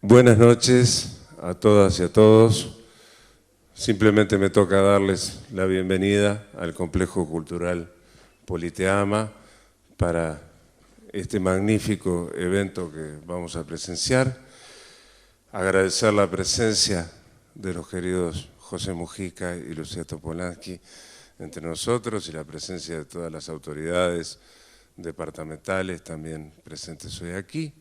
Buenas noches a todas y a todos. Simplemente me toca darles la bienvenida al Complejo Cultural Politeama para este magnífico evento que vamos a presenciar. Agradecer la presencia de los queridos José Mujica y Lucía Topolansky entre nosotros y la presencia de todas las autoridades departamentales también presentes hoy aquí.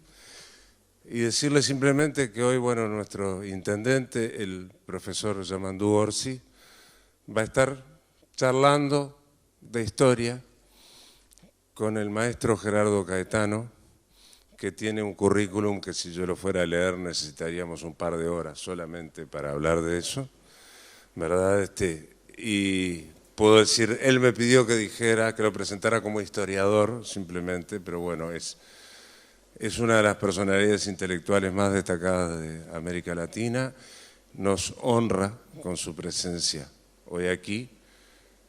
Y decirles simplemente que hoy, bueno, nuestro intendente, el profesor Yamandú Orsi, va a estar charlando de historia con el maestro Gerardo Caetano, que tiene un currículum que si yo lo fuera a leer necesitaríamos un par de horas solamente para hablar de eso, ¿verdad? Y puedo decir, él me pidió que dijera, que lo presentara como historiador simplemente, pero bueno, es una de las personalidades intelectuales más destacadas de América Latina, nos honra con su presencia hoy aquí,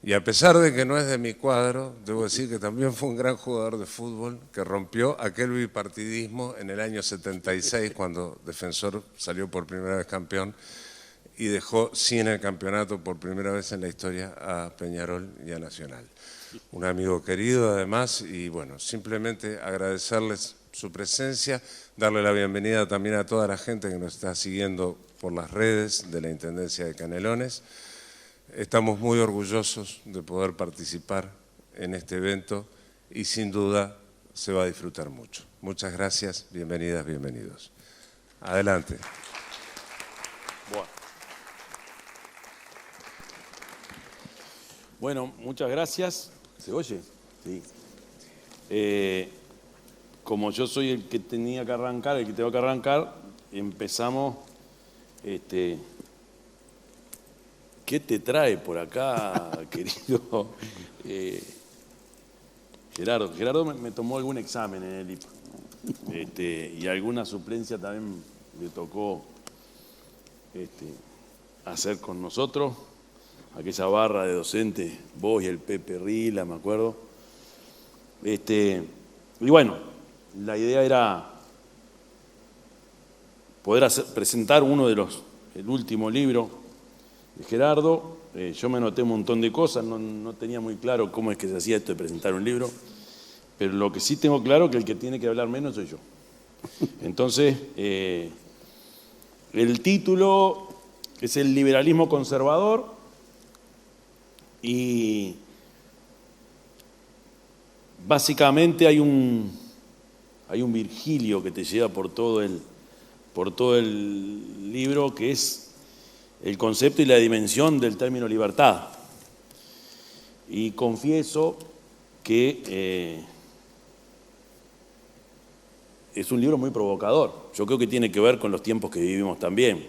y a pesar de que no es de mi cuadro, debo decir que también fue un gran jugador de fútbol que rompió aquel bipartidismo en el año 76 cuando Defensor salió por primera vez campeón y dejó sin el campeonato por primera vez en la historia a Peñarol y a Nacional. Un amigo querido además, y bueno, simplemente agradecerles su presencia, darle la bienvenida también a toda la gente que nos está siguiendo por las redes de la Intendencia de Canelones. Estamos muy orgullosos de poder participar en este evento y sin duda se va a disfrutar mucho. Muchas gracias, bienvenidas, bienvenidos. Adelante. Bueno, muchas gracias. ¿Se oye? Sí. Como yo soy el que tenía que arrancar, el que tengo que arrancar, empezamos. ¿Qué te trae por acá, querido Gerardo? Gerardo me tomó algún examen en el IPA y alguna suplencia también le tocó hacer con nosotros. Aquella barra de docentes, vos y el Pepe Rila, me acuerdo. Y bueno, la idea era poder presentar el último libro de Gerardo. Yo me anoté un montón de cosas, no tenía muy claro cómo es que se hacía esto de presentar un libro, pero lo que sí tengo claro es que el que tiene que hablar menos soy yo. Entonces, el título es El liberalismo conservador, y básicamente hay un Virgilio que te lleva por todo el libro, que es el concepto y la dimensión del término libertad. Y confieso que es un libro muy provocador. Yo creo que tiene que ver con los tiempos que vivimos también.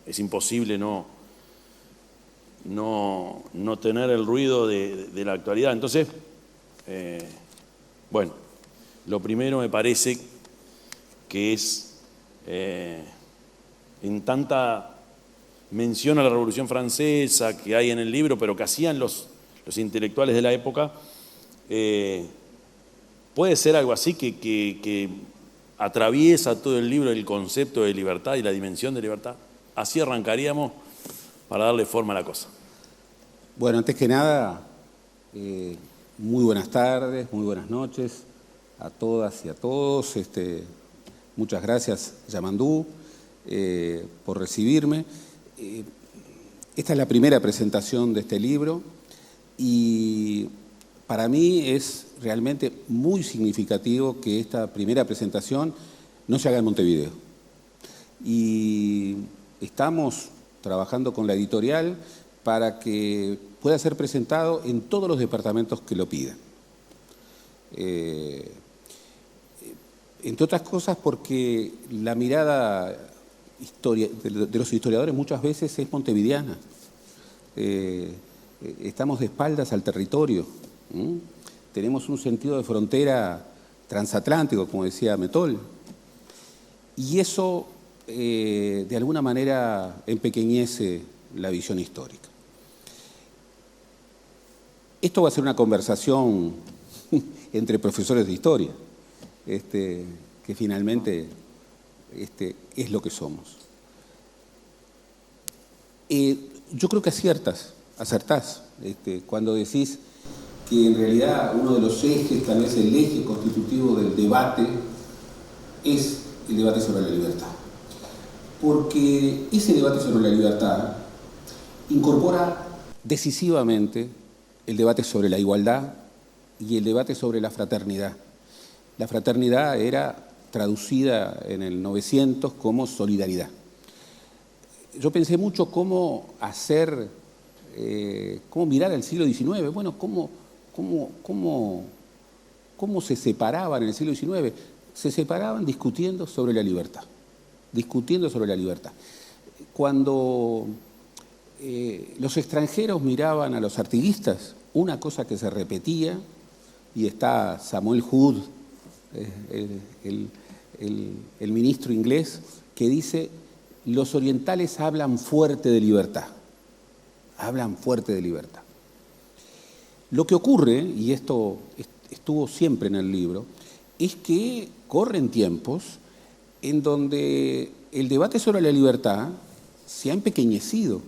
Es imposible no tener el ruido de la actualidad. Entonces, bueno, lo primero me parece que es, en tanta mención a la Revolución Francesa que hay en el libro, pero que hacían los intelectuales de la época, puede ser algo así que atraviesa todo el libro el concepto de libertad y la dimensión de libertad. Así arrancaríamos para darle forma a la cosa. Bueno, antes que nada, muy buenas tardes, muy buenas noches a todas y a todos. Muchas gracias, Yamandú, por recibirme. Esta es la primera presentación de este libro y para mí es realmente muy significativo que esta primera presentación no se haga en Montevideo. Y estamos trabajando con la editorial para que pueda ser presentado en todos los departamentos que lo pidan. Entre otras cosas porque la mirada de los historiadores muchas veces es montevideana. Estamos de espaldas al territorio. Tenemos un sentido de frontera transatlántico, como decía Metol. Y eso, de alguna manera, empequeñece la visión histórica. Esto va a ser una conversación entre profesores de historia, que finalmente es lo que somos. Yo creo que acertás cuando decís que en realidad uno de los ejes, tal vez el eje constitutivo del debate, es el debate sobre la libertad. Porque ese debate sobre la libertad incorpora decisivamente el debate sobre la igualdad y el debate sobre la fraternidad. La fraternidad era traducida en el 900 como solidaridad. Yo pensé mucho cómo mirar al siglo XIX, bueno, cómo se separaban en el siglo XIX. Se separaban discutiendo sobre la libertad, Cuando los extranjeros miraban a los artiguistas, una cosa que se repetía, y está Samuel Hood, el ministro inglés, que dice: los orientales hablan fuerte de libertad. Lo que ocurre, y esto estuvo siempre en el libro, es que corren tiempos en donde el debate sobre la libertad se ha empequeñecido.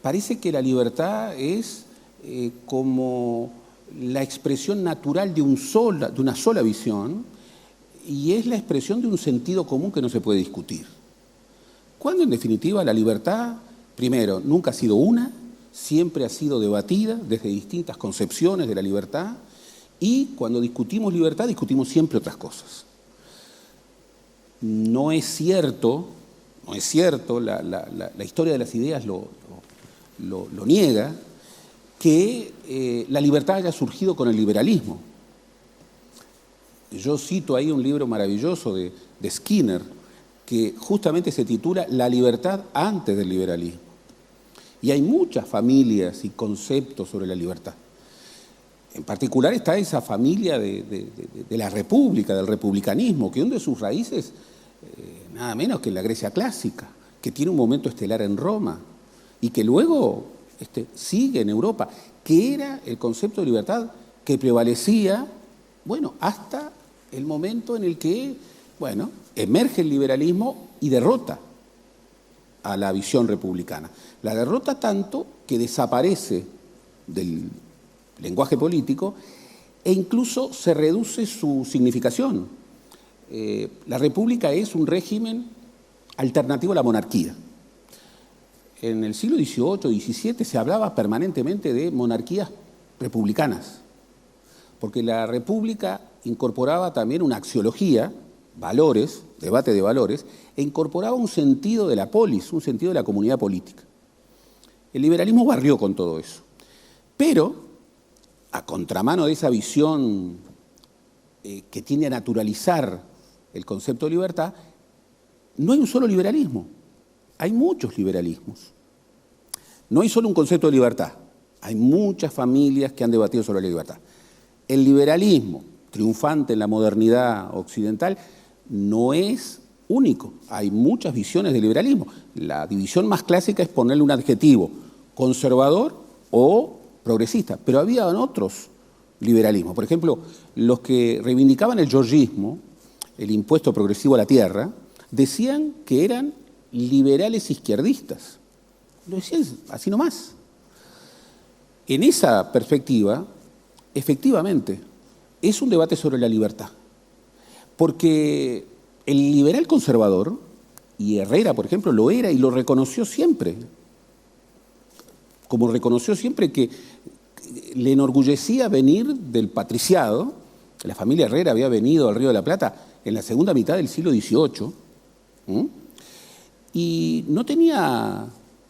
Parece que la libertad es como la expresión natural de una sola visión, y es la expresión de un sentido común que no se puede discutir. Cuando en definitiva la libertad, primero, nunca ha sido una, siempre ha sido debatida desde distintas concepciones de la libertad, y cuando discutimos libertad discutimos siempre otras cosas. No es cierto, la historia de las ideas lo niega, que la libertad haya surgido con el liberalismo. Yo cito ahí un libro maravilloso de Skinner, que justamente se titula La libertad antes del liberalismo. Y hay muchas familias y conceptos sobre la libertad. En particular está esa familia de la república, del republicanismo, que hunde sus raíces nada menos que en la Grecia clásica, que tiene un momento estelar en Roma y que luego sigue en Europa, que era el concepto de libertad que prevalecía, hasta el momento en el que, emerge el liberalismo y derrota a la visión republicana. La derrota tanto que desaparece del lenguaje político e incluso se reduce su significación. La república es un régimen alternativo a la monarquía. En el siglo XVIII y XVII se hablaba permanentemente de monarquías republicanas, porque la república incorporaba también una axiología, valores, debate de valores, e incorporaba un sentido de la polis, un sentido de la comunidad política. El liberalismo barrió con todo eso, pero a contramano de esa visión que tiende a naturalizar el concepto de libertad, no hay un solo liberalismo, hay muchos liberalismos. No hay solo un concepto de libertad, hay muchas familias que han debatido sobre la libertad. El liberalismo, triunfante en la modernidad occidental, no es único, hay muchas visiones del liberalismo. La división más clásica es ponerle un adjetivo, conservador o progresista, pero había otros liberalismos. Por ejemplo, los que reivindicaban el georgismo, el impuesto progresivo a la tierra, decían que eran liberales izquierdistas. Lo decían así nomás. En esa perspectiva, efectivamente, es un debate sobre la libertad. Porque el liberal conservador, y Herrera, por ejemplo, lo era y lo reconoció siempre, como reconoció siempre que le enorgullecía venir del patriciado. La familia Herrera había venido al Río de la Plata en la segunda mitad del siglo XVIII, y no tenía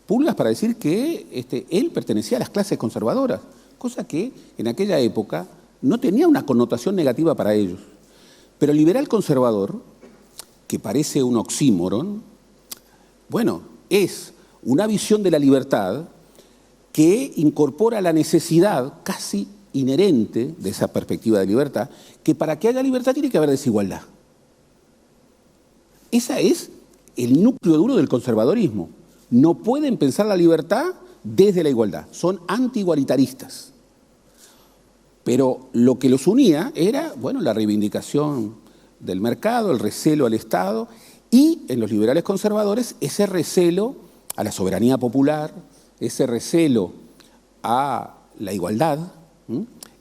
pulgas para decir que él pertenecía a las clases conservadoras, cosa que en aquella época no tenía una connotación negativa para ellos. Pero el liberal conservador, que parece un oxímoron, es una visión de la libertad que incorpora la necesidad casi inherente de esa perspectiva de libertad, que para que haya libertad tiene que haber desigualdad. Ese es el núcleo duro del conservadorismo. No pueden pensar la libertad desde la igualdad, son anti-igualitaristas. Pero lo que los unía era, la reivindicación del mercado, el recelo al Estado, y en los liberales conservadores ese recelo a la soberanía popular, ese recelo a la igualdad,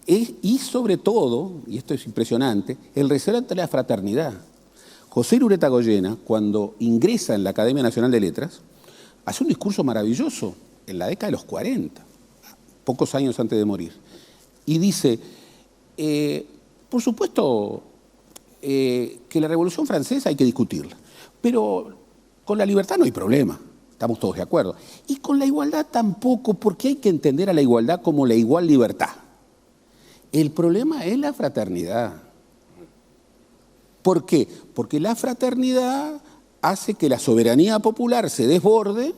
y sobre todo, y esto es impresionante, el recelo ante la fraternidad. José Irureta Goyena, cuando ingresa en la Academia Nacional de Letras, hace un discurso maravilloso en la década de los 40, pocos años antes de morir, y dice, por supuesto que la Revolución Francesa hay que discutirla, pero con la libertad no hay problema, estamos todos de acuerdo, y con la igualdad tampoco, porque hay que entender a la igualdad como la igual libertad. El problema es la fraternidad. ¿Por qué? Porque la fraternidad hace que la soberanía popular se desborde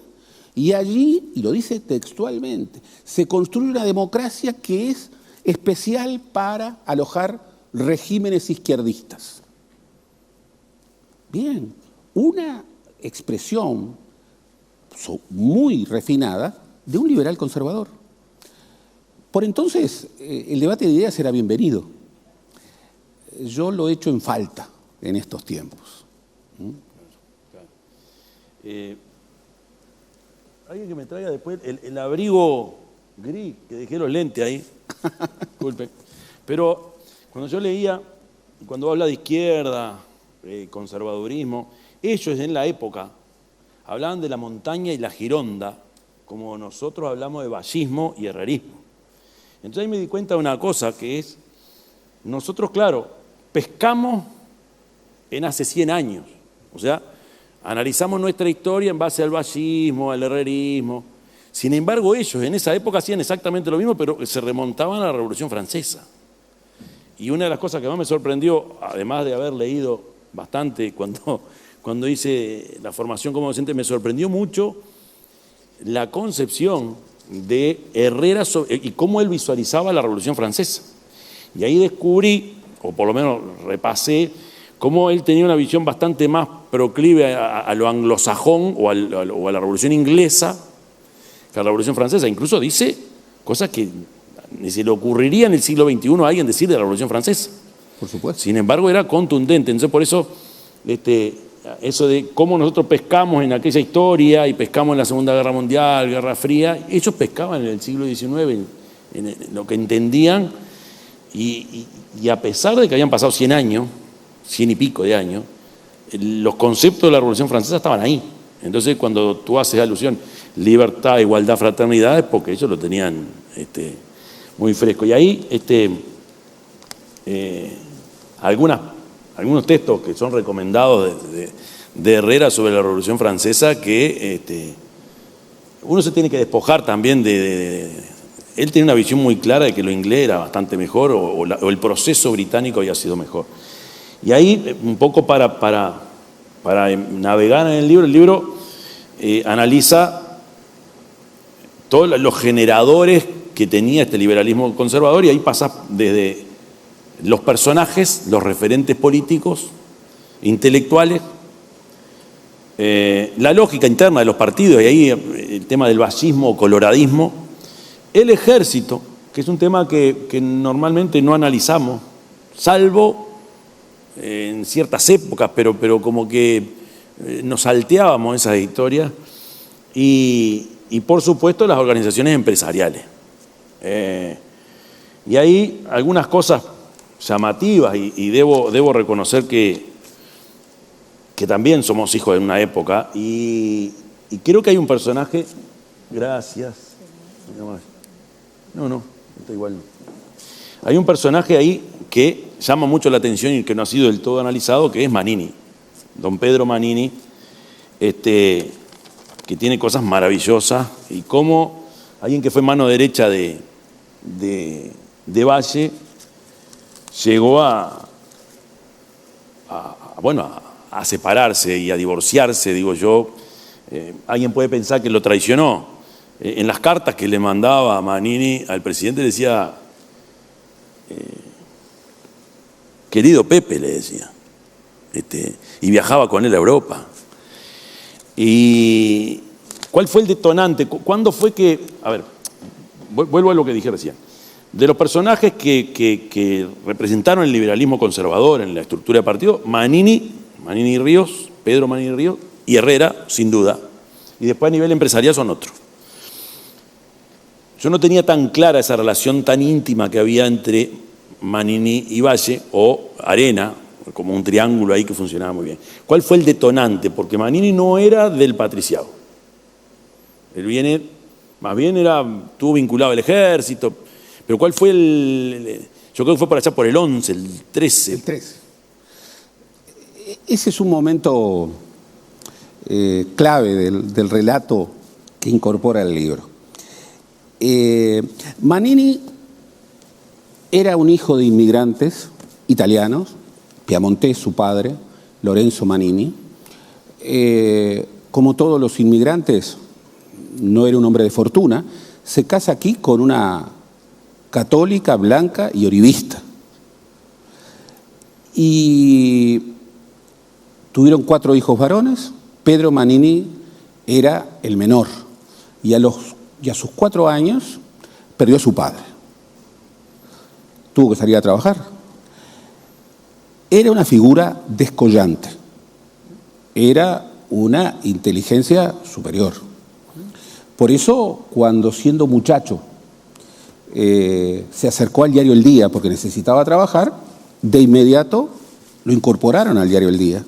y allí, y lo dice textualmente, se construye una democracia que es especial para alojar regímenes izquierdistas. Bien, una expresión muy refinada de un liberal conservador. Por entonces, el debate de ideas era bienvenido. Yo lo he hecho en falta en estos tiempos. Alguien que me traiga después el abrigo gris, que dejé los lentes ahí. Disculpe. Pero cuando yo leía, cuando habla de izquierda, conservadurismo, ellos en la época hablaban de la montaña y la gironda, como nosotros hablamos de vallismo y herrerismo. Entonces ahí me di cuenta de una cosa, que es, nosotros, claro, pescamos en hace 100 años, o sea, analizamos nuestra historia en base al vallismo, al herrerismo. Sin embargo, ellos en esa época hacían exactamente lo mismo, pero se remontaban a la Revolución Francesa. Y una de las cosas que más me sorprendió, además de haber leído bastante cuando hice la formación como docente, me sorprendió mucho la concepción de Herrera y cómo él visualizaba la Revolución Francesa. Y ahí descubrí, o por lo menos repasé, cómo él tenía una visión bastante más proclive a lo anglosajón o a la Revolución Inglesa que a la Revolución Francesa. Incluso dice cosas que ni se le ocurriría en el siglo XXI a alguien decir de la Revolución Francesa. Por supuesto. Sin embargo, era contundente. Entonces, por eso, eso de cómo nosotros pescamos en aquella historia y pescamos en la Segunda Guerra Mundial, Guerra Fría, ellos pescaban en el siglo XIX, en lo que entendían, y a pesar de que habían pasado 100 años, 100 y pico de años, los conceptos de la Revolución Francesa estaban ahí. Entonces, cuando tú haces alusión, libertad, igualdad, fraternidad, es porque ellos lo tenían muy fresco. Y ahí algunos textos que son recomendados de Herrera sobre la Revolución Francesa, que uno se tiene que despojar también él tenía una visión muy clara de que lo inglés era bastante mejor o el proceso británico había sido mejor. Y ahí, un poco para navegar en el libro analiza todos los generadores que tenía este liberalismo conservador, y ahí pasa desde los personajes, los referentes políticos, intelectuales, la lógica interna de los partidos, y ahí el tema del vallismo o coloradismo, el ejército, que es un tema que normalmente no analizamos, salvo en ciertas épocas, pero como que nos salteábamos esas historias, y por supuesto las organizaciones empresariales. Y ahí algunas cosas llamativas, y debo reconocer que también somos hijos de una época, y creo que hay un personaje, gracias, no, está igual. Hay un personaje ahí que llama mucho la atención y que no ha sido del todo analizado, que es Manini, don Pedro Manini, que tiene cosas maravillosas, y cómo alguien que fue mano derecha de Valle llegó a separarse y a divorciarse, digo yo. Alguien puede pensar que lo traicionó. En las cartas que le mandaba Manini al presidente le decía, querido Pepe, le decía, y viajaba con él a Europa. ¿Y cuál fue el detonante? ¿Cuándo fue que...? A ver, vuelvo a lo que dije recién. De los personajes que representaron el liberalismo conservador en la estructura de partido, Manini Ríos, Pedro Manini Ríos y Herrera, sin duda. Y después a nivel empresarial son otros. Yo no tenía tan clara esa relación tan íntima que había entre Manini y Valle, o Arena, como un triángulo ahí que funcionaba muy bien. ¿Cuál fue el detonante? Porque Manini no era del patriciado. Él más bien estuvo vinculado al ejército. Pero ¿cuál fue yo creo que fue por allá por el 11, el 13. El 13. Ese es un momento clave del relato que incorpora el libro. Manini era un hijo de inmigrantes italianos, piamontés su padre, Lorenzo Manini. Como todos los inmigrantes, no era un hombre de fortuna, se casa aquí con una católica, blanca y oribista. Y tuvieron 4 hijos varones. Pedro Manini era el menor y a sus 4 años perdió a su padre. Tuvo que salir a trabajar. Era una figura descollante. Era una inteligencia superior. Por eso, cuando siendo muchacho se acercó al diario El Día porque necesitaba trabajar, de inmediato lo incorporaron al diario El Día.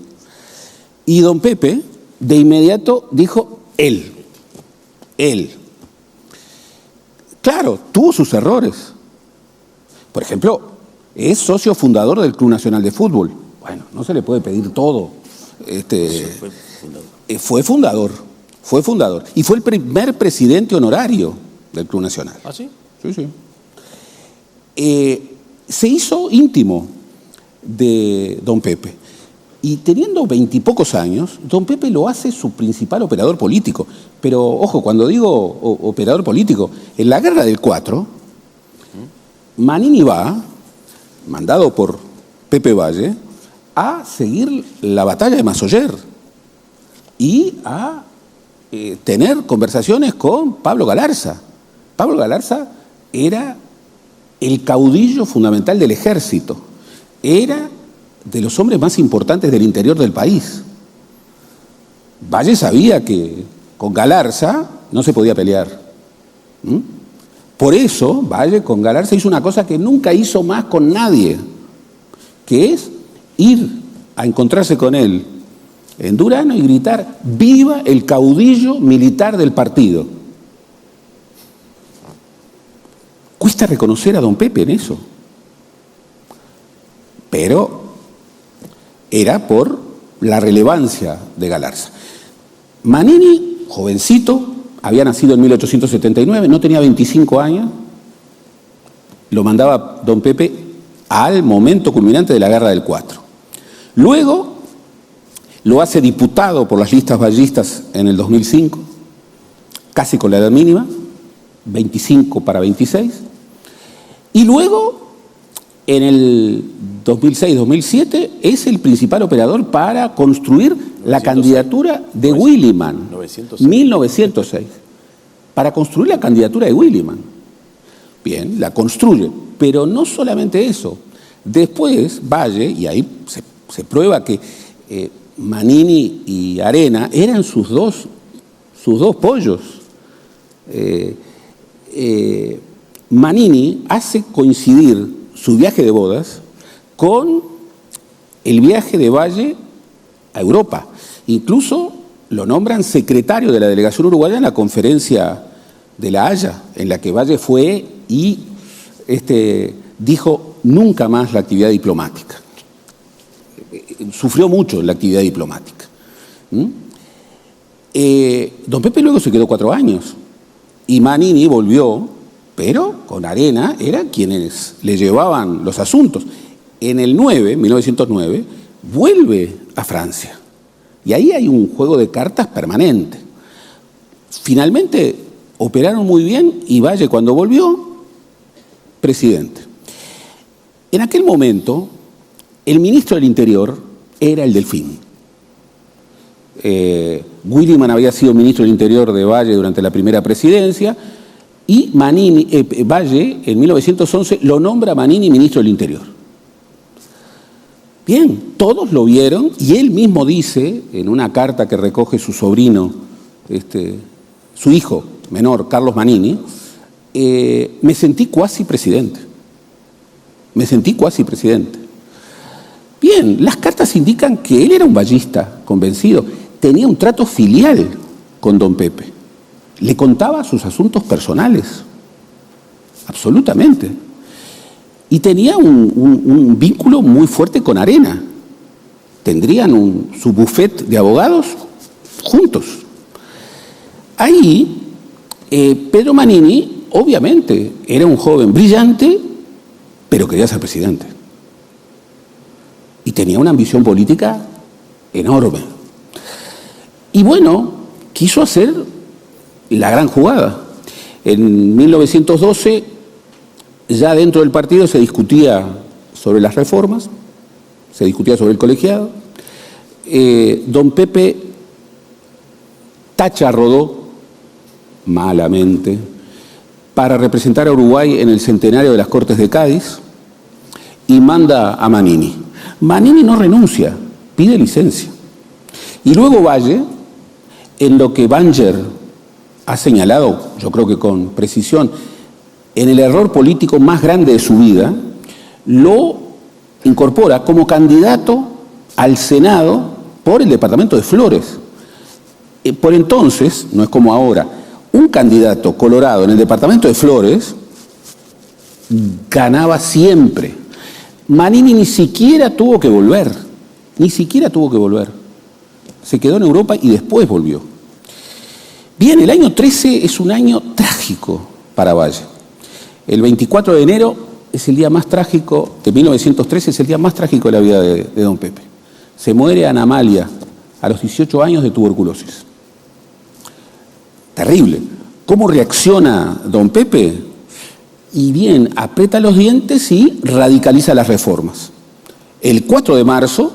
Y don Pepe, de inmediato, dijo él. Claro, tuvo sus errores. Por ejemplo, es socio fundador del Club Nacional de Fútbol. Bueno, no se le puede pedir todo. Fue fundador. Y fue el primer presidente honorario del Club Nacional. ¿Ah, sí? Sí. Se hizo íntimo de don Pepe. Y teniendo 20 y pocos años, don Pepe lo hace su principal operador político. Pero, ojo, cuando digo operador político, en la Guerra del 4, Manini va, mandado por Pepe Valle, a seguir la batalla de Massoyer y a tener conversaciones con Pablo Galarza. Pablo Galarza era el caudillo fundamental del ejército. Era de los hombres más importantes del interior del país. Valle sabía que con Galarza no se podía pelear. Por eso, Valle con Galarza hizo una cosa que nunca hizo más con nadie, que es ir a encontrarse con él en Durano y gritar: ¡viva el caudillo militar del partido! Cuesta reconocer a don Pepe en eso. Pero era por la relevancia de Galarza. Manini, jovencito, había nacido en 1879, no tenía 25 años, lo mandaba don Pepe al momento culminante de la Guerra del 4. Luego lo hace diputado por las listas vallistas en el 2005, casi con la edad mínima, 25 para 26, y luego en el 2006-2007 es el principal operador para construir la candidatura de Williman. 1906. Para construir la candidatura de Williman. Bien, la construye. Pero no solamente eso. Después, Valle, y ahí se prueba que Manini y Arena eran sus dos pollos. Manini hace coincidir su viaje de bodas con el viaje de Valle a Europa. Incluso lo nombran secretario de la delegación uruguaya en la conferencia de La Haya, en la que Valle fue y dijo nunca más la actividad diplomática. Sufrió mucho la actividad diplomática. Don Pepe luego se quedó 4 años y Manini volvió, pero con Arena eran quienes le llevaban los asuntos. En el 1909, vuelve a Francia. Y ahí hay un juego de cartas permanente. Finalmente operaron muy bien y Valle, cuando volvió, presidente. En aquel momento, el ministro del Interior era el Delfín. Williman había sido ministro del Interior de Valle durante la primera presidencia y Valle, en 1911, lo nombra Manini ministro del Interior. Bien, todos lo vieron y él mismo dice, en una carta que recoge su sobrino, su hijo menor, Carlos Manini, me sentí cuasi presidente. Me sentí cuasi presidente. Bien, las cartas indican que él era un vallista convencido, tenía un trato filial con don Pepe, le contaba sus asuntos personales, absolutamente, y tenía un vínculo muy fuerte con Arena. Tendrían su bufete de abogados juntos. Ahí, Pedro Manini, obviamente, era un joven brillante, pero quería ser presidente. Y tenía una ambición política enorme. Y bueno, quiso hacer la gran jugada. En 1912, ya dentro del partido se discutía sobre las reformas, se discutía sobre el colegiado. Don Pepe tacha a Rodó, malamente, para representar a Uruguay en el centenario de las Cortes de Cádiz y manda a Manini. Manini no renuncia, pide licencia. Y luego Valle, en lo que Banger ha señalado, yo creo que con precisión, en el error político más grande de su vida, lo incorpora como candidato al Senado por el departamento de Flores. Por entonces, no es como ahora, un candidato colorado en el departamento de Flores ganaba siempre. Manini ni siquiera tuvo que volver, Se quedó en Europa y después volvió. Bien, el año 13 es un año trágico para Valle. El 24 de enero es el día más trágico, de 1913 es el día más trágico de la vida de don Pepe. Se muere Ana Amalia a los 18 años de tuberculosis. Terrible. ¿Cómo reacciona don Pepe? Y bien, aprieta los dientes y radicaliza las reformas. El 4 de marzo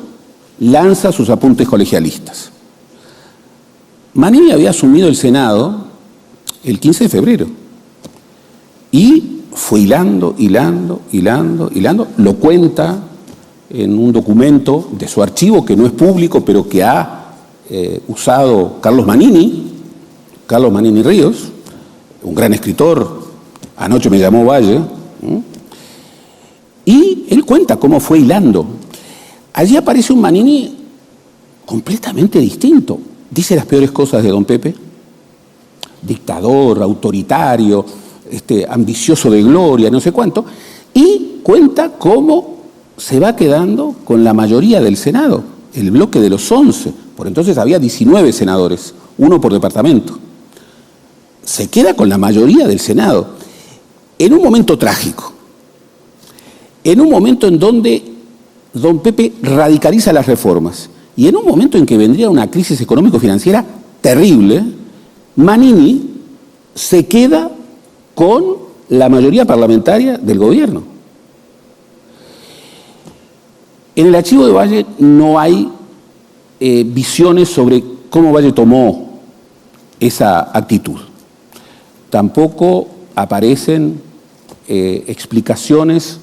lanza sus apuntes colegialistas. Manini había asumido el Senado el 15 de febrero y fue hilando, lo cuenta en un documento de su archivo que no es público, pero que ha usado Carlos Manini Ríos, un gran escritor. Anoche me llamó Valle, y él cuenta cómo fue hilando. Allí aparece un Manini completamente distinto. Dice las peores cosas de don Pepe: dictador, autoritario, ambicioso de gloria, no sé cuánto, y cuenta cómo se va quedando con la mayoría del Senado, el bloque de los 11. Por entonces había 19 senadores, uno por departamento. Se queda con la mayoría del Senado. En un momento trágico, en un momento en donde don Pepe radicaliza las reformas y en un momento en que vendría una crisis económico-financiera terrible, Manini se queda con la mayoría parlamentaria del gobierno. En el archivo de Valle no hay visiones sobre cómo Valle tomó esa actitud. Tampoco aparecen explicaciones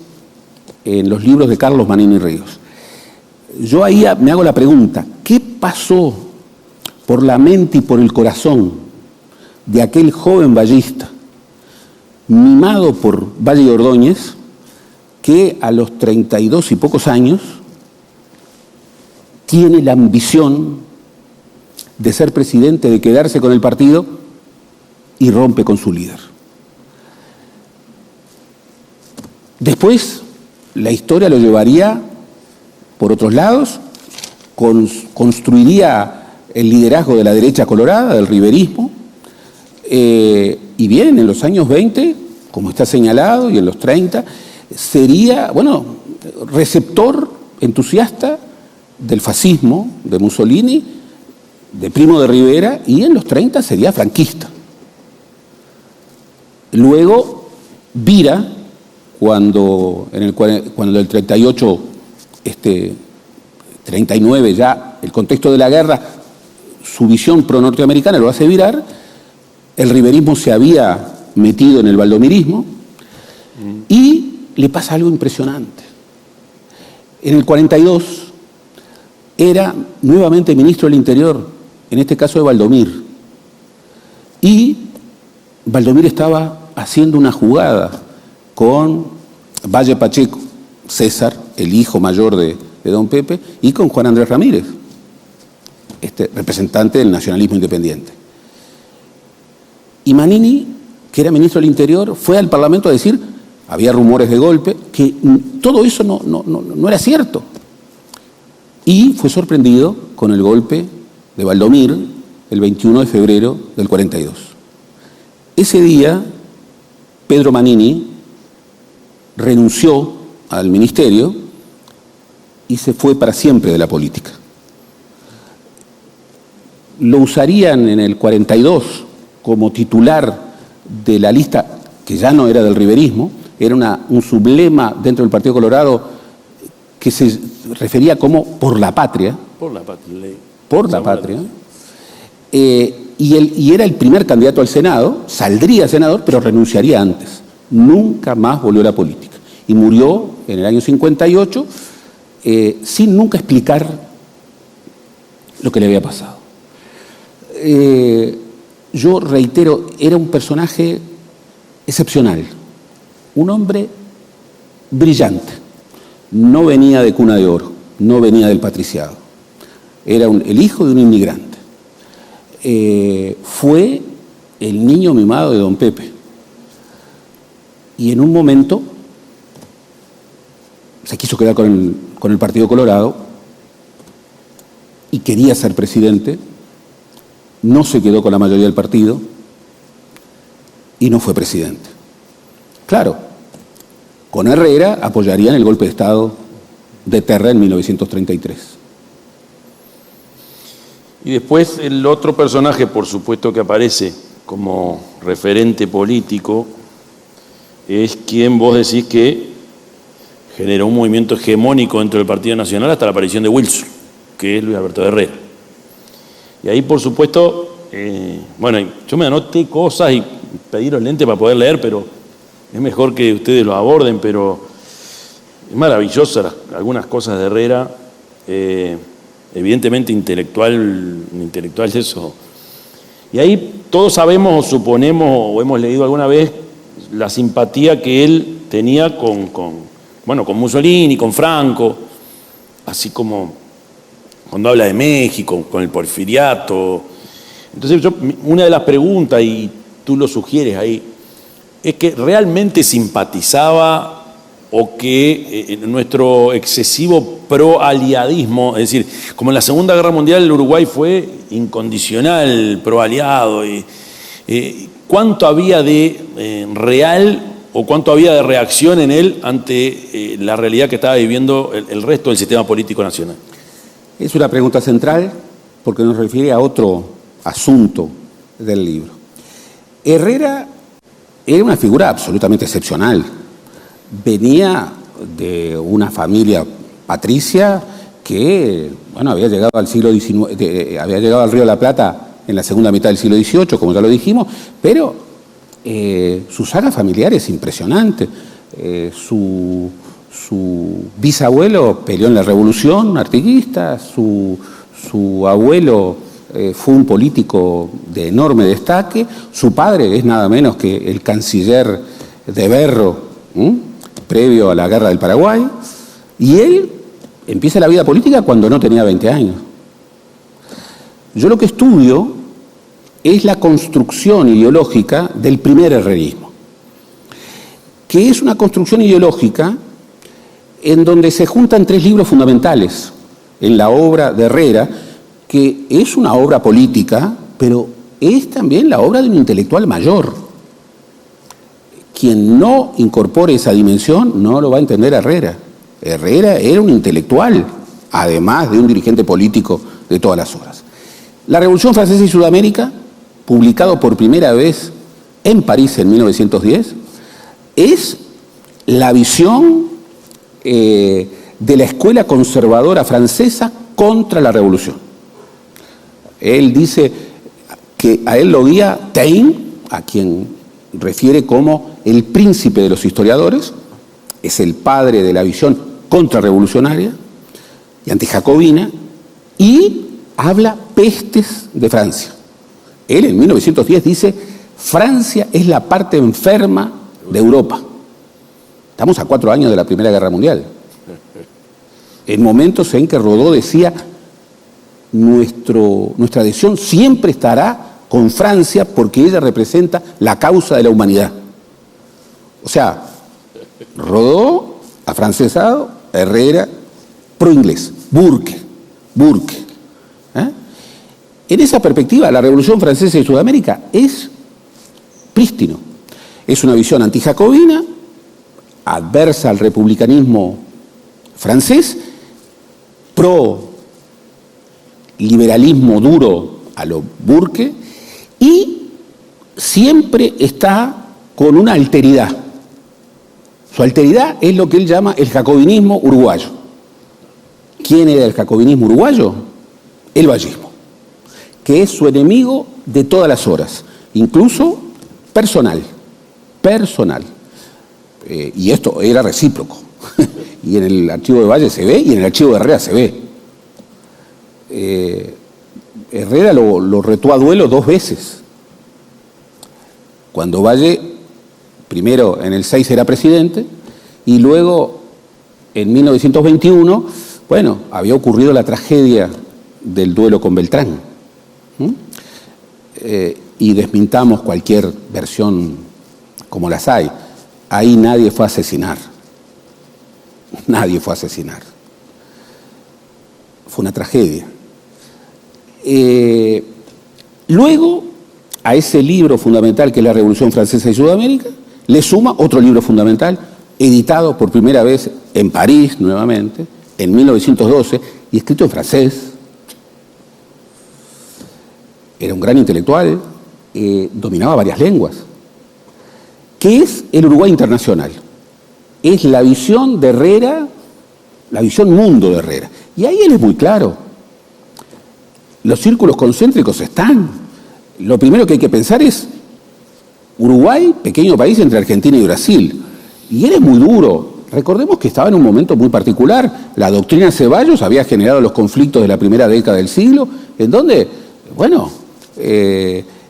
en los libros de Carlos Manini Ríos. Yo ahí me hago la pregunta: ¿qué pasó por la mente y por el corazón de aquel joven vallista, mimado por Valle y Ordóñez, que a los 32 y pocos años tiene la ambición de ser presidente, de quedarse con el partido y rompe con su líder? Después, la historia lo llevaría por otros lados, construiría el liderazgo de la derecha colorada, del riverismo, y bien, en los años 20, como está señalado, y en los 30, sería, receptor entusiasta del fascismo, de Mussolini, de Primo de Rivera, y en los 30 sería franquista. Luego vira, cuando el 38, 39 ya, el contexto de la guerra, su visión pro-norteamericana lo hace virar. El riverismo se había metido en el valdomirismo, y le pasa algo impresionante. En el 42 era nuevamente ministro del Interior, en este caso de Valdomir, y Valdomir estaba haciendo una jugada con Valle Pacheco, César, el hijo mayor de don Pepe, y con Juan Andrés Ramírez, representante del nacionalismo independiente. Y Manini, que era ministro del Interior, fue al Parlamento a decir, había rumores de golpe, que todo eso no era cierto. Y fue sorprendido con el golpe de Valdomir el 21 de febrero del 42. Ese día, Pedro Manini renunció al ministerio y se fue para siempre de la política. Lo usarían en el 42 como titular de la lista, que ya no era del riverismo, era un sublema dentro del Partido Colorado que se refería como por la patria. Por la patria. Por la patria. Y era el primer candidato al Senado, saldría senador, pero renunciaría antes. Nunca más volvió a la política. Y murió en el año 58 sin nunca explicar lo que le había pasado. Yo reitero, era un personaje excepcional, un hombre brillante. No venía de cuna de oro, no venía del patriciado. Era el hijo de un inmigrante. Fue el niño mimado de don Pepe. Y en un momento se quiso quedar con el Partido Colorado y quería ser presidente. No se quedó con la mayoría del partido y no fue presidente. Claro, con Herrera apoyarían el golpe de Estado de Terra en 1933. Y después el otro personaje, por supuesto, que aparece como referente político, es quien vos decís que generó un movimiento hegemónico dentro del Partido Nacional hasta la aparición de Wilson, que es Luis Alberto Herrera. Y ahí, por supuesto, bueno, yo me anoté cosas y pedí los lentes para poder leer, pero es mejor que ustedes lo aborden, pero es maravillosa algunas cosas de Herrera, evidentemente intelectual eso. Y ahí todos sabemos o suponemos o hemos leído alguna vez la simpatía que él tenía con Mussolini, con Franco, así como cuando habla de México, con el porfiriato. Entonces una de las preguntas, y tú lo sugieres ahí, es que realmente simpatizaba o que nuestro excesivo pro-aliadismo, es decir, como en la Segunda Guerra Mundial el Uruguay fue incondicional, pro-aliado, ¿cuánto había de real o cuánto había de reacción en él ante la realidad que estaba viviendo el resto del sistema político nacional? Es una pregunta central porque nos refiere a otro asunto del libro. Herrera era una figura absolutamente excepcional. Venía de una familia patricia que, había llegado al siglo XIX, había llegado al Río de la Plata en la segunda mitad del siglo XVIII, como ya lo dijimos, pero su saga familiar es impresionante. Su bisabuelo peleó en la Revolución artiguista, su abuelo fue un político de enorme destaque, su padre es nada menos que el canciller de Berro, previo a la Guerra del Paraguay, y él empieza la vida política cuando no tenía 20 años. Yo lo que estudio es la construcción ideológica del primer herrerismo, que es una construcción ideológica en donde se juntan tres libros fundamentales en la obra de Herrera, que es una obra política, pero es también la obra de un intelectual mayor. Quien no incorpore esa dimensión no lo va a entender a Herrera. Herrera era un intelectual, además de un dirigente político de todas las horas. La Revolución Francesa y Sudamérica, publicado por primera vez en París en 1910, es la visión de la escuela conservadora francesa contra la Revolución. Él dice que a él lo guía Taine, a quien refiere como el príncipe de los historiadores, es el padre de la visión contrarrevolucionaria y antijacobina, y habla pestes de Francia. Él en 1910 dice: Francia es la parte enferma de Europa. Estamos a 4 años de la Primera Guerra Mundial. En momentos en que Rodó decía: nuestra adhesión siempre estará con Francia porque ella representa la causa de la humanidad. O sea, Rodó, afrancesado, Herrera, pro-inglés, Burke. En esa perspectiva, la Revolución Francesa de Sudamérica es prístino. Es una visión antijacobina, adversa al republicanismo francés, pro-liberalismo duro a lo Burke, y siempre está con una alteridad. Su alteridad es lo que él llama el jacobinismo uruguayo. ¿Quién era el jacobinismo uruguayo? El vallismo, que es su enemigo de todas las horas, incluso personal. Y esto era recíproco. Y en el archivo de Valle se ve, y en el archivo de Herrera se ve. Herrera lo retó a duelo 2 veces. Cuando Valle, primero en el 6 era presidente, y luego en 1921, bueno, había ocurrido la tragedia del duelo con Beltrán. Y desmintamos cualquier versión como las hay. Ahí nadie fue a asesinar. Nadie fue a asesinar. Fue una tragedia. Luego, a ese libro fundamental que es la Revolución Francesa de Sudamérica, le suma otro libro fundamental, editado por primera vez en París, nuevamente, en 1912, y escrito en francés. Era un gran intelectual, dominaba varias lenguas. ¿Qué es el Uruguay internacional? Es la visión de Herrera, la visión mundo de Herrera. Y ahí él es muy claro. Los círculos concéntricos están. Lo primero que hay que pensar es Uruguay, pequeño país entre Argentina y Brasil. Y él es muy duro. Recordemos que estaba en un momento muy particular. La doctrina Ceballos había generado los conflictos de la primera década del siglo, en donde, bueno,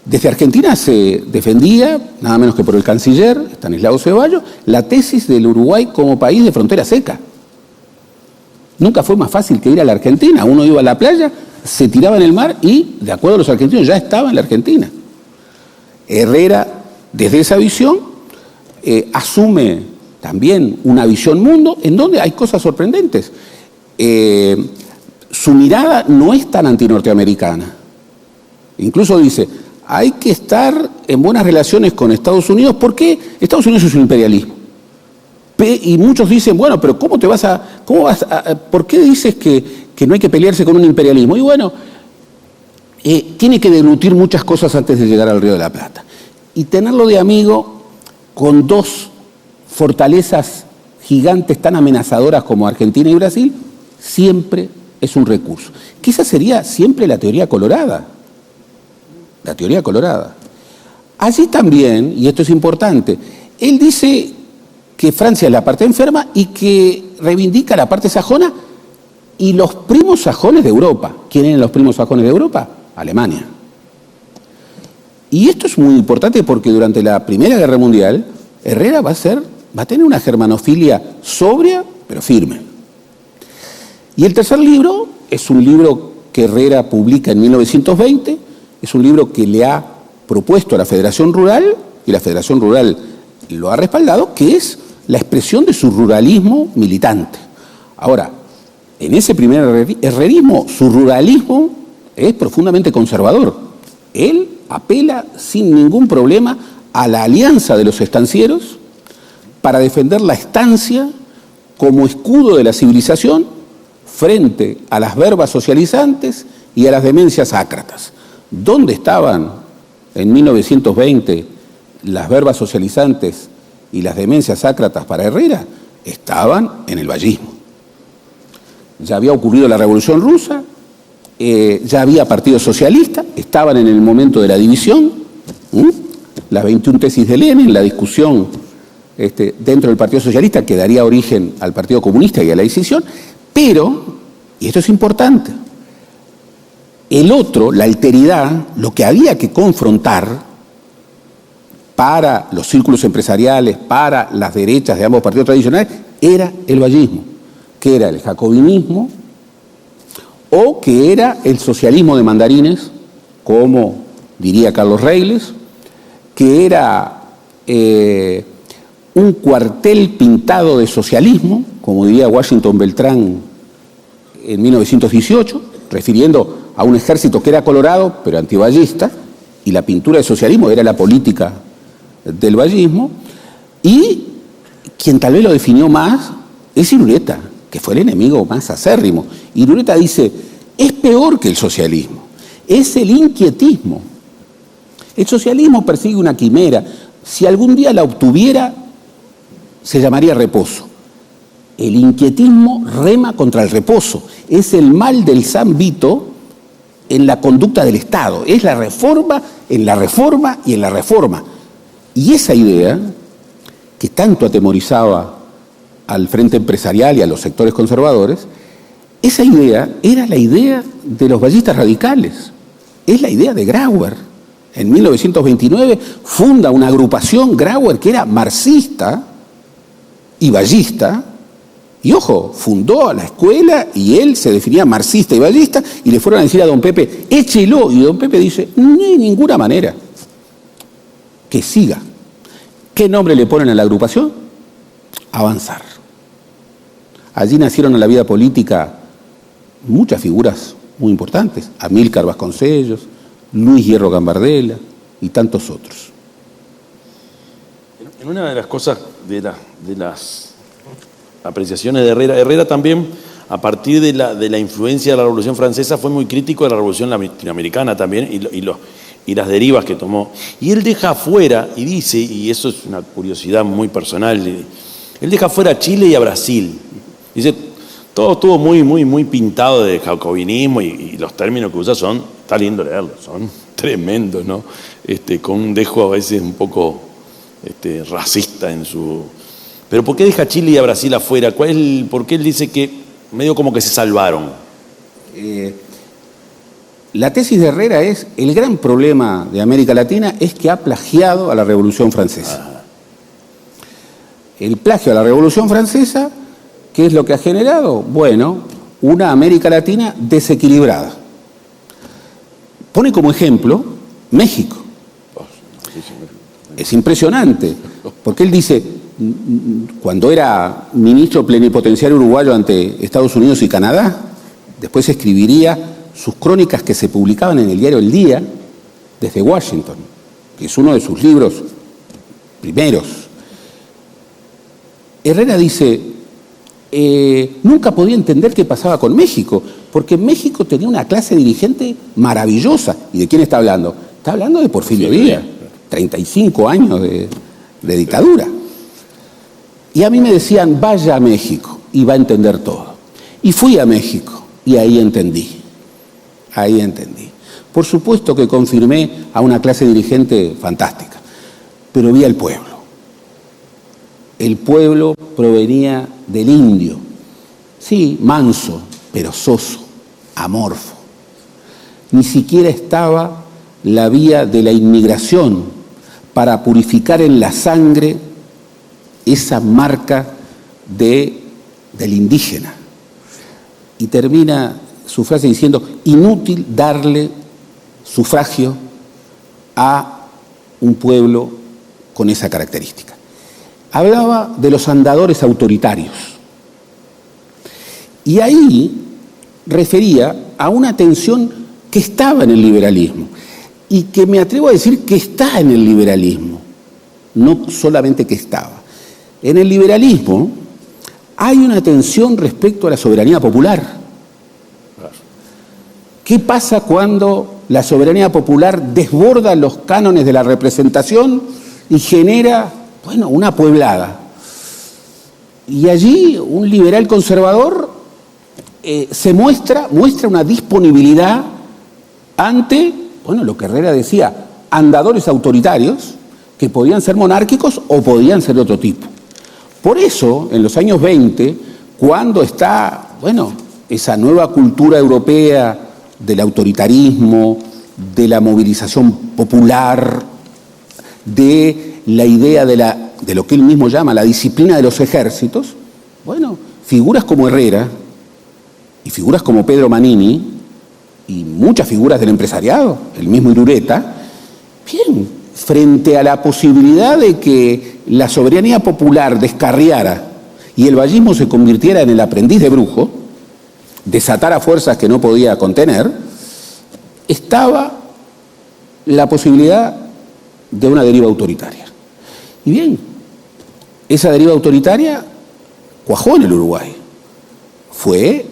desde Argentina se defendía, nada menos que por el canciller, Estanislao Ceballos, la tesis del Uruguay como país de frontera seca. Nunca fue más fácil que ir a la Argentina. Uno iba a la playa, se tiraba en el mar y, de acuerdo a los argentinos, ya estaba en la Argentina. Herrera, desde esa visión, asume también una visión mundo en donde hay cosas sorprendentes. Su mirada no es tan antinorteamericana. Incluso dice, hay que estar en buenas relaciones con Estados Unidos porque Estados Unidos es un imperialismo. Y muchos dicen, bueno, pero ¿por qué dices que no hay que pelearse con un imperialismo? Y bueno, tiene que deglutir muchas cosas antes de llegar al Río de la Plata. Y tenerlo de amigo con 2 fortalezas gigantes tan amenazadoras como Argentina y Brasil, siempre es un recurso. Que esa sería siempre la teoría colorada. La teoría colorada. Allí también, y esto es importante, él dice que Francia es la parte enferma y que reivindica la parte sajona y los primos sajones de Europa. ¿Quién eran los primos sajones de Europa? Alemania. Y esto es muy importante porque durante la Primera Guerra Mundial, Herrera va a tener una germanofilia sobria, pero firme. Y el tercer libro es un libro que Herrera publica en 1920, es un libro que le ha propuesto a la Federación Rural, y la Federación Rural lo ha respaldado, que es la expresión de su ruralismo militante. Ahora, en ese primer herrerismo, su ruralismo es profundamente conservador. Él apela sin ningún problema a la alianza de los estancieros para defender la estancia como escudo de la civilización frente a las verbas socializantes y a las demencias ácratas. ¿Dónde estaban en 1920 las verbas socializantes y las demencias ácratas para Herrera? Estaban en el vallismo. Ya había ocurrido la Revolución Rusa, ya había partido socialista, estaban en el momento de la división, las 21 tesis de Lenin, la discusión dentro del Partido Socialista que daría origen al Partido Comunista y a la decisión, pero, y esto es importante, el otro, la alteridad, lo que había que confrontar para los círculos empresariales, para las derechas de ambos partidos tradicionales, era el vallismo, que era el jacobinismo o que era el socialismo de mandarines, como diría Carlos Reiles, que era un cuartel pintado de socialismo, como diría Washington Beltrán en 1918, refiriendo a un ejército que era colorado, pero antivallista, y la pintura de socialismo era la política del vallismo, y quien tal vez lo definió más es Irureta, que fue el enemigo más acérrimo. Irureta dice, es peor que el socialismo, es el inquietismo. El socialismo persigue una quimera, si algún día la obtuviera, se llamaría reposo. El inquietismo rema contra el reposo, es el mal del San Vito en la conducta del Estado, es la reforma en la reforma y en la reforma. Y esa idea, que tanto atemorizaba al frente empresarial y a los sectores conservadores, esa idea era la idea de los vallistas radicales, es la idea de Grauer. En 1929 funda una agrupación Grauer que era marxista y vallista, y ojo, fundó a la escuela y él se definía marxista y vallista, y le fueron a decir a don Pepe, échelo, y don Pepe dice, de ninguna manera, que siga. ¿Qué nombre le ponen a la agrupación? Avanzar. Allí nacieron a la vida política muchas figuras muy importantes, Amílcar Vasconcellos, Luis Hierro Gambardella y tantos otros. En una de las cosas de las apreciaciones de Herrera también, a partir de la influencia de la Revolución Francesa, fue muy crítico de la Revolución Latinoamericana también y las derivas que tomó. Y él deja afuera, y dice, y eso es una curiosidad muy personal, él deja afuera a Chile y a Brasil. Dice, todo estuvo muy pintado de jacobinismo y los términos que usa está lindo leerlos, son tremendos, ¿no? Con un dejo a veces un poco racista en su... Pero ¿por qué deja a Chile y a Brasil afuera? ¿Por qué él dice que medio como que se salvaron? La tesis de Herrera es, el gran problema de América Latina es que ha plagiado a la Revolución Francesa. El plagio a la Revolución Francesa, ¿qué es lo que ha generado? Bueno, una América Latina desequilibrada. Pone como ejemplo México. Es impresionante, porque él dice, cuando era ministro plenipotenciario uruguayo ante Estados Unidos y Canadá, después escribiría sus crónicas que se publicaban en el diario El Día desde Washington, que es uno de sus libros primeros. Herrera dice, nunca podía entender qué pasaba con México, porque México tenía una clase dirigente maravillosa. ¿Y de quién está hablando? Está hablando de Porfirio Díaz, 35 años de dictadura. Y a mí me decían, vaya a México y va a entender todo. Y fui a México y ahí entendí. Por supuesto que confirmé a una clase dirigente fantástica, pero vi al pueblo. El pueblo provenía del indio, sí, manso, perezoso, amorfo. Ni siquiera estaba la vía de la inmigración para purificar en la sangre esa marca del indígena. Y termina su frase diciendo, inútil darle sufragio a un pueblo con esa característica. Hablaba de los andadores autoritarios. Y ahí refería a una tensión que estaba en el liberalismo y que me atrevo a decir que está en el liberalismo, no solamente que estaba. En el liberalismo hay una tensión respecto a la soberanía popular. ¿Qué pasa cuando la soberanía popular desborda los cánones de la representación y genera, bueno, una pueblada? Y allí un liberal conservador se muestra una disponibilidad ante, bueno, lo que Herrera decía, andadores autoritarios, que podían ser monárquicos o podían ser de otro tipo. Por eso, en los años 20, cuando está, bueno, esa nueva cultura europea del autoritarismo, de la movilización popular, de la idea de lo que él mismo llama la disciplina de los ejércitos, bueno, figuras como Herrera y figuras como Pedro Manini y muchas figuras del empresariado, el mismo Irureta, bien, frente a la posibilidad de que la soberanía popular descarriara y el vallismo se convirtiera en el aprendiz de brujo, desatara fuerzas que no podía contener, estaba la posibilidad de una deriva autoritaria. Y bien, esa deriva autoritaria cuajó en el Uruguay. Fue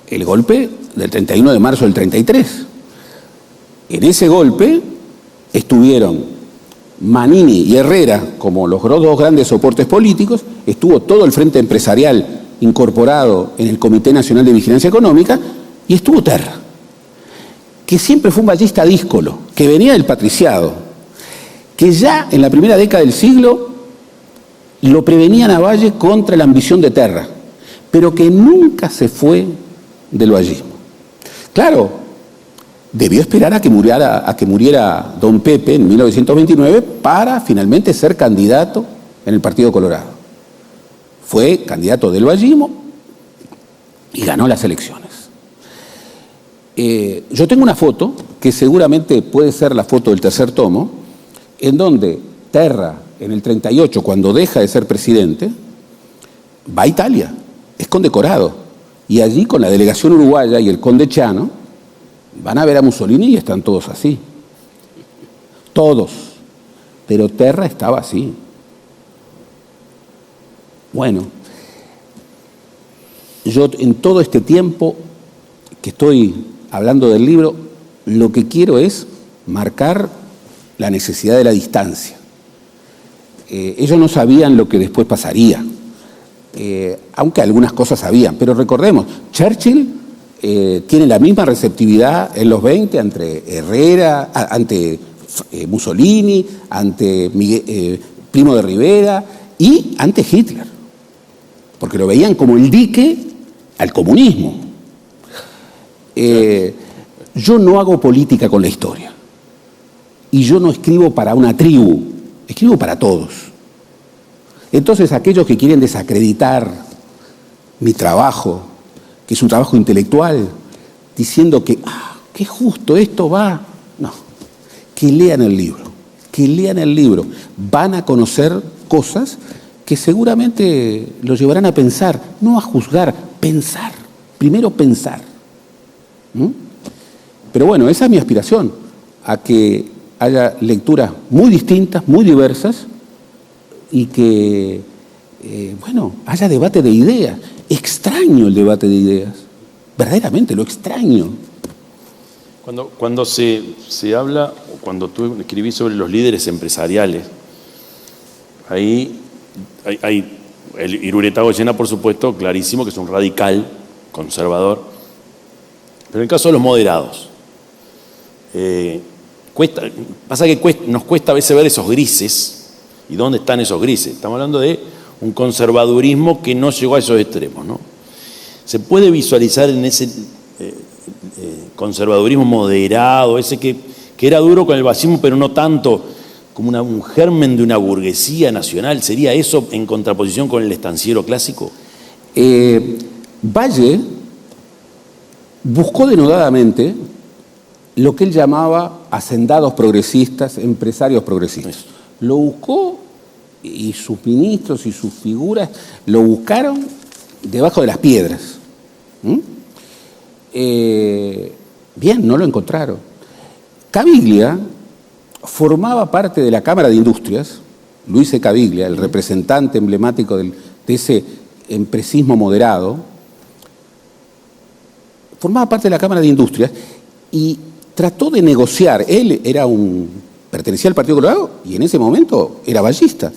el golpe del 31 de marzo del 33. En ese golpe estuvieron Manini y Herrera como los dos grandes soportes políticos, estuvo todo el frente empresarial incorporado en el Comité Nacional de Vigilancia Económica y estuvo Terra, que siempre fue un vallista díscolo, que venía del patriciado, que ya en la primera década del siglo lo prevenían a Valle contra la ambición de Terra, pero que nunca se fue del vallismo. Claro, debió esperar a que muriera don Pepe en 1929 para finalmente ser candidato en el Partido Colorado. Fue candidato del vallismo y ganó las elecciones. Yo tengo una foto, que seguramente puede ser la foto del tercer tomo, en donde Terra, en el 38, cuando deja de ser presidente, va a Italia, es condecorado, y allí con la delegación uruguaya y el conde Chano, van a ver a Mussolini y están todos así. Todos. Pero Terra estaba así. Bueno, yo en todo este tiempo que estoy hablando del libro, lo que quiero es marcar la necesidad de la distancia. Ellos no sabían lo que después pasaría, aunque algunas cosas sabían, pero recordemos, Churchill tiene la misma receptividad en los 20 ante Herrera, ante Mussolini, ante Primo de Rivera y ante Hitler, porque lo veían como el dique al comunismo. Yo no hago política con la historia y yo no escribo para una tribu, escribo para todos. Entonces aquellos que quieren desacreditar mi trabajo, que es un trabajo intelectual, diciendo que qué justo esto va, no, que lean el libro, van a conocer cosas que seguramente los llevarán a pensar, no a juzgar, pensar, primero pensar. Pero bueno, esa es mi aspiración, a que haya lecturas muy distintas, muy diversas, y que, haya debate de ideas. Extraño el debate de ideas, verdaderamente lo extraño. Cuando se habla, o cuando tú escribís sobre los líderes empresariales, ahí hay el Irureta Goyena, por supuesto, clarísimo, que es un radical, conservador, pero en el caso de los moderados, nos cuesta a veces ver esos grises. ¿Y dónde están esos grises? Estamos hablando de un conservadurismo que no llegó a esos extremos, ¿no? Se puede visualizar en ese conservadurismo moderado, ese que era duro con el vallismo, pero no tanto, como un germen de una burguesía nacional. ¿Sería eso en contraposición con el estanciero clásico? Valle buscó denodadamente lo que él llamaba hacendados progresistas, empresarios progresistas. Eso. Lo buscó y sus ministros y sus figuras lo buscaron debajo de las piedras. Bien, no lo encontraron. Caviglia formaba parte de la Cámara de Industrias, Luis C. Caviglia, el representante emblemático de ese empresismo moderado, formaba parte de la Cámara de Industrias y trató de negociar. Él pertenecía al Partido Colorado y en ese momento era vallista.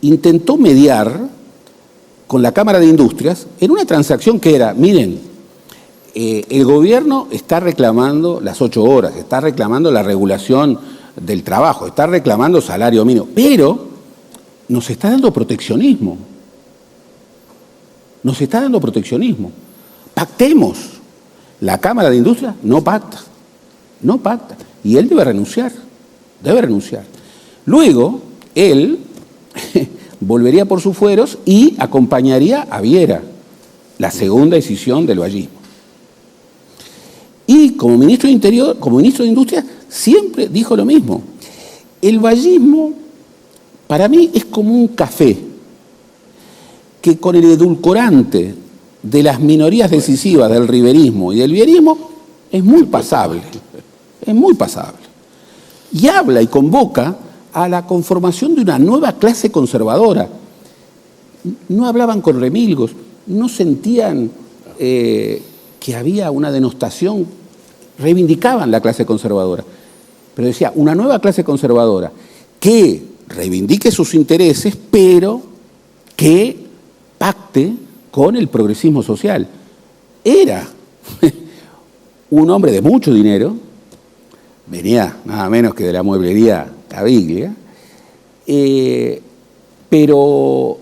Intentó mediar con la Cámara de Industrias en una transacción que era, miren, el gobierno está reclamando las 8 horas, está reclamando la regulación del trabajo, está reclamando salario mínimo, pero nos está dando proteccionismo. Nos está dando proteccionismo. Pactemos. La Cámara de Industria no pacta. No pacta. Y él debe renunciar. Debe renunciar. Luego, él volvería por sus fueros y acompañaría a Viera, la segunda decisión del vallismo. Y como ministro de Interior, como ministro de Industria, siempre dijo lo mismo. El vallismo, para mí, es como un café que con el edulcorante de las minorías decisivas del riverismo y del vierismo es muy pasable. Es muy pasable. Y habla y convoca a la conformación de una nueva clase conservadora. No hablaban con remilgos, no sentían que había una denostación, reivindicaban la clase conservadora. Pero decía, una nueva clase conservadora que reivindique sus intereses, pero que pacte con el progresismo social. Era un hombre de mucho dinero, venía nada menos que de la mueblería Caviglia, pero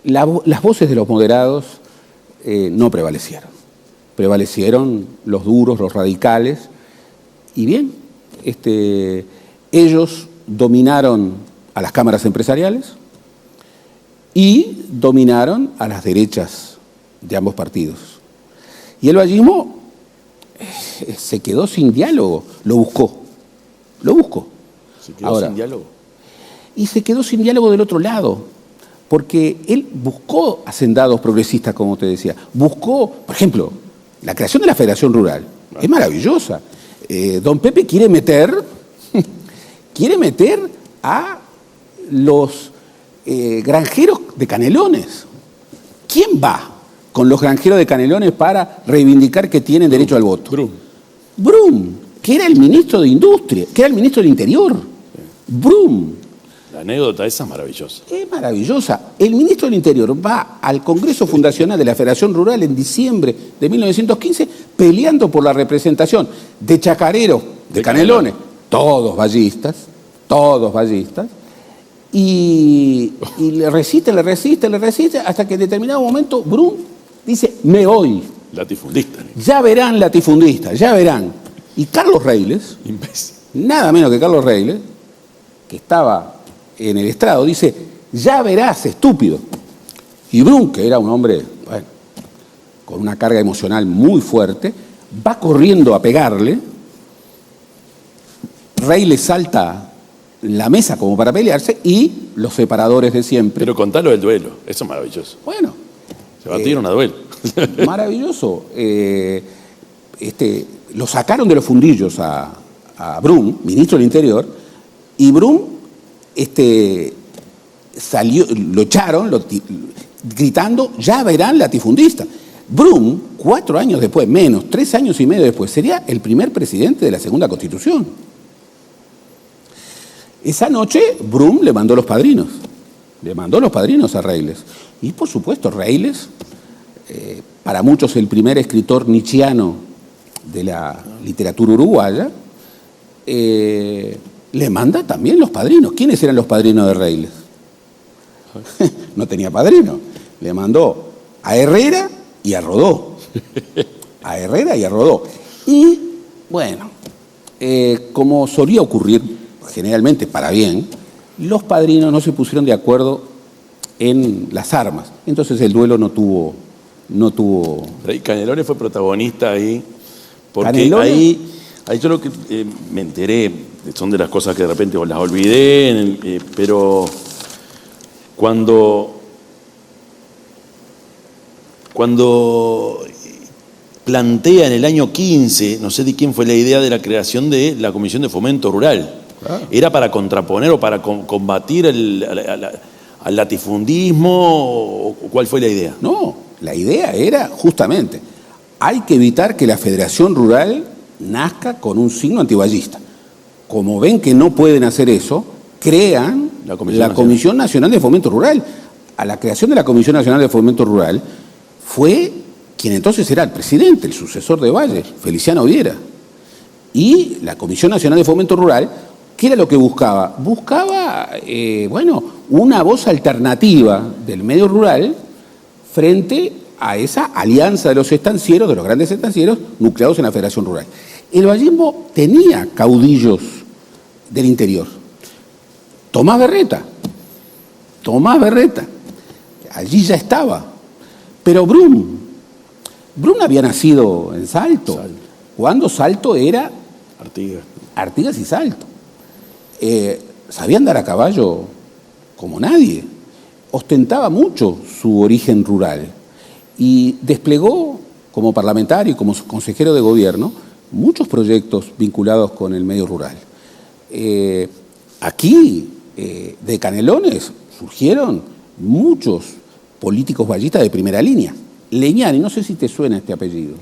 las voces de los moderados no prevalecieron. Prevalecieron los duros, los radicales, y bien, ellos dominaron a las cámaras empresariales y dominaron a las derechas de ambos partidos. Y el vallismo se quedó sin diálogo, lo buscó. ¿Se quedó sin diálogo? Y se quedó sin diálogo del otro lado, porque él buscó hacendados progresistas, como te decía. Buscó, por ejemplo, la creación de la Federación Rural. Es maravillosa. Don Pepe quiere meter a los granjeros de Canelones. ¿Quién va con los granjeros de Canelones para reivindicar que tienen derecho al voto? Brum, que era el ministro de Industria, que era el ministro del Interior. Brum. La anécdota esa es maravillosa. Es maravillosa. El ministro del Interior va al Congreso Fundacional de la Federación Rural en diciembre de 1915 peleando por la representación de chacareros de Canelones, todos vallistas, y le resiste, hasta que en determinado momento Brum dice, me voy. Latifundista. Ya verán latifundistas, ya verán. Y Carlos Reiles, Imbécil. nada menos que Carlos Reiles, que estaba en el estrado, dice, ya verás, estúpido. Y Brum, que era un hombre, bueno, con una carga emocional muy fuerte, va corriendo a pegarle. Reiles salta la mesa como para pelearse y los separadores de siempre. Pero contalo del duelo, eso es maravilloso. Bueno. Se batieron a duelo. Maravilloso. Lo sacaron de los fundillos a Brum, ministro del Interior, y Brum salió, lo echaron gritando, ya verán latifundista. Brum, 4 años después, menos, 3 años y medio después, sería el primer presidente de la segunda Constitución. Esa noche, Brum le mandó los padrinos a Reiles. Y por supuesto, Reiles, para muchos el primer escritor nietzscheano de la literatura uruguaya, le manda también los padrinos. ¿Quiénes eran los padrinos de Reiles? No tenía padrino. Le mandó a Herrera y a Rodó. Y, bueno, como solía ocurrir generalmente para bien, los padrinos no se pusieron de acuerdo en las armas. Entonces el duelo no tuvo. Canelones fue protagonista ahí, porque Canelones, ahí yo lo que me enteré, son de las cosas que de repente las olvidé, pero cuando plantea en el año 15, no sé de quién fue la idea de la creación de la Comisión de Fomento Rural. Claro. ¿Era para contraponer o para combatir al latifundismo? ¿O cuál fue la idea? No, la idea era justamente, hay que evitar que la Federación Rural nazca con un signo antivallista. Como ven que no pueden hacer eso, crean la Comisión Nacional de Fomento Rural. A la creación de la Comisión Nacional de Fomento Rural fue quien entonces era el presidente, el sucesor de Valle, Feliciano Viera. Y la Comisión Nacional de Fomento Rural ¿Qué era lo que buscaba? Buscaba, una voz alternativa del medio rural frente a esa alianza de los estancieros, de los grandes estancieros, nucleados en la Federación Rural. El vallismo tenía caudillos del interior. Tomás Berreta, allí ya estaba. Pero Brum había nacido en Salto, cuando Salto era Artigas y Salto. Sabía andar a caballo como nadie, ostentaba mucho su origen rural y desplegó como parlamentario y como consejero de gobierno muchos proyectos vinculados con el medio rural. Aquí, de Canelones, surgieron muchos políticos vallistas de primera línea. Leñani, no sé si te suena este apellido.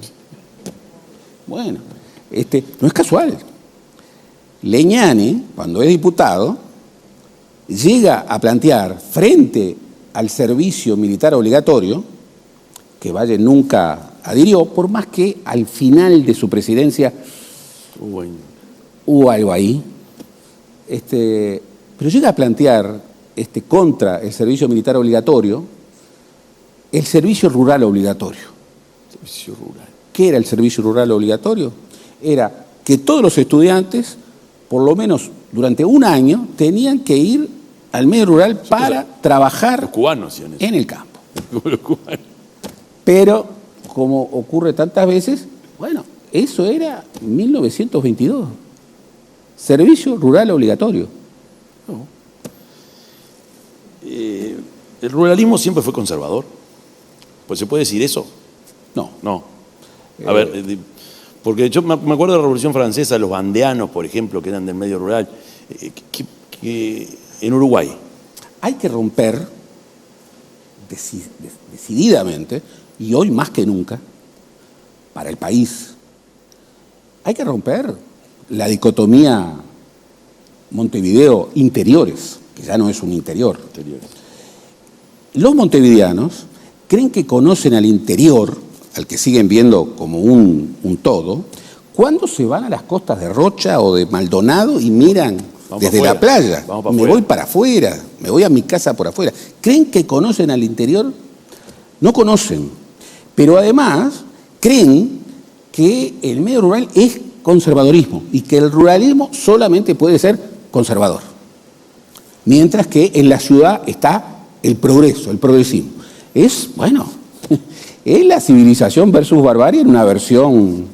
Bueno, no es casual. Leñani, cuando es diputado, llega a plantear frente al servicio militar obligatorio, que Valle nunca adhirió, por más que al final de su presidencia hubo algo ahí, pero llega a plantear contra el servicio militar obligatorio el servicio rural obligatorio. Servicio rural. ¿Qué era el servicio rural obligatorio? Era que todos los estudiantes, por lo menos durante un año, tenían que ir al medio rural para trabajar los cubanos en el campo. Pero, como ocurre tantas veces, eso era 1922. Servicio rural obligatorio. No. ¿El ruralismo siempre fue conservador? ¿Pues se puede decir eso? No. A ver, porque yo me acuerdo de la Revolución Francesa, los bandeanos, por ejemplo, que eran del medio rural, que en Uruguay. Hay que romper decididamente, y hoy más que nunca, para el país, hay que romper la dicotomía Montevideo-interiores, que ya no es un interior. Los montevideanos creen que conocen al interior, al que siguen viendo como un todo, cuando se van a las costas de Rocha o de Maldonado y miran desde la playa. Me voy para afuera, me voy a mi casa por afuera. ¿Creen que conocen al interior? No conocen. Pero además creen que el medio rural es conservadorismo y que el ruralismo solamente puede ser conservador. Mientras que en la ciudad está el progreso, el progresismo. Es la civilización versus barbarie en una versión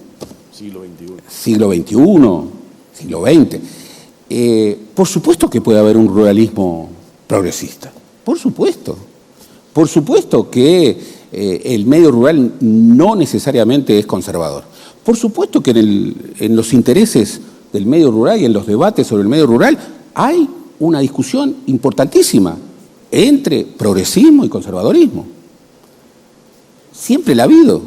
siglo XXI, siglo XX. Por supuesto que puede haber un ruralismo progresista. Por supuesto. Por supuesto que el medio rural no necesariamente es conservador. Por supuesto que en los intereses del medio rural y en los debates sobre el medio rural hay una discusión importantísima entre progresismo y conservadorismo. Siempre la ha habido.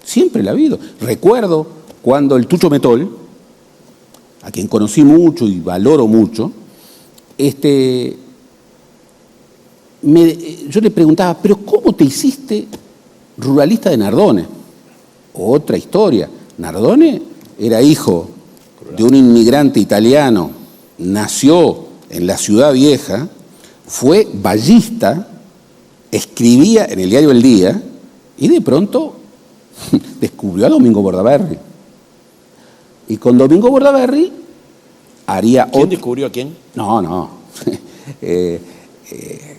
Siempre la ha habido. Recuerdo cuando el Tucho Metol, a quien conocí mucho y valoro mucho, yo le preguntaba, ¿pero cómo te hiciste ruralista de Nardone? Otra historia. Nardone era hijo de un inmigrante italiano, nació en la Ciudad Vieja, fue vallista, escribía en el diario El Día y de pronto descubrió a Domingo Bordaberry. Y con Domingo Bordaberry haría ¿Quién descubrió a quién? No.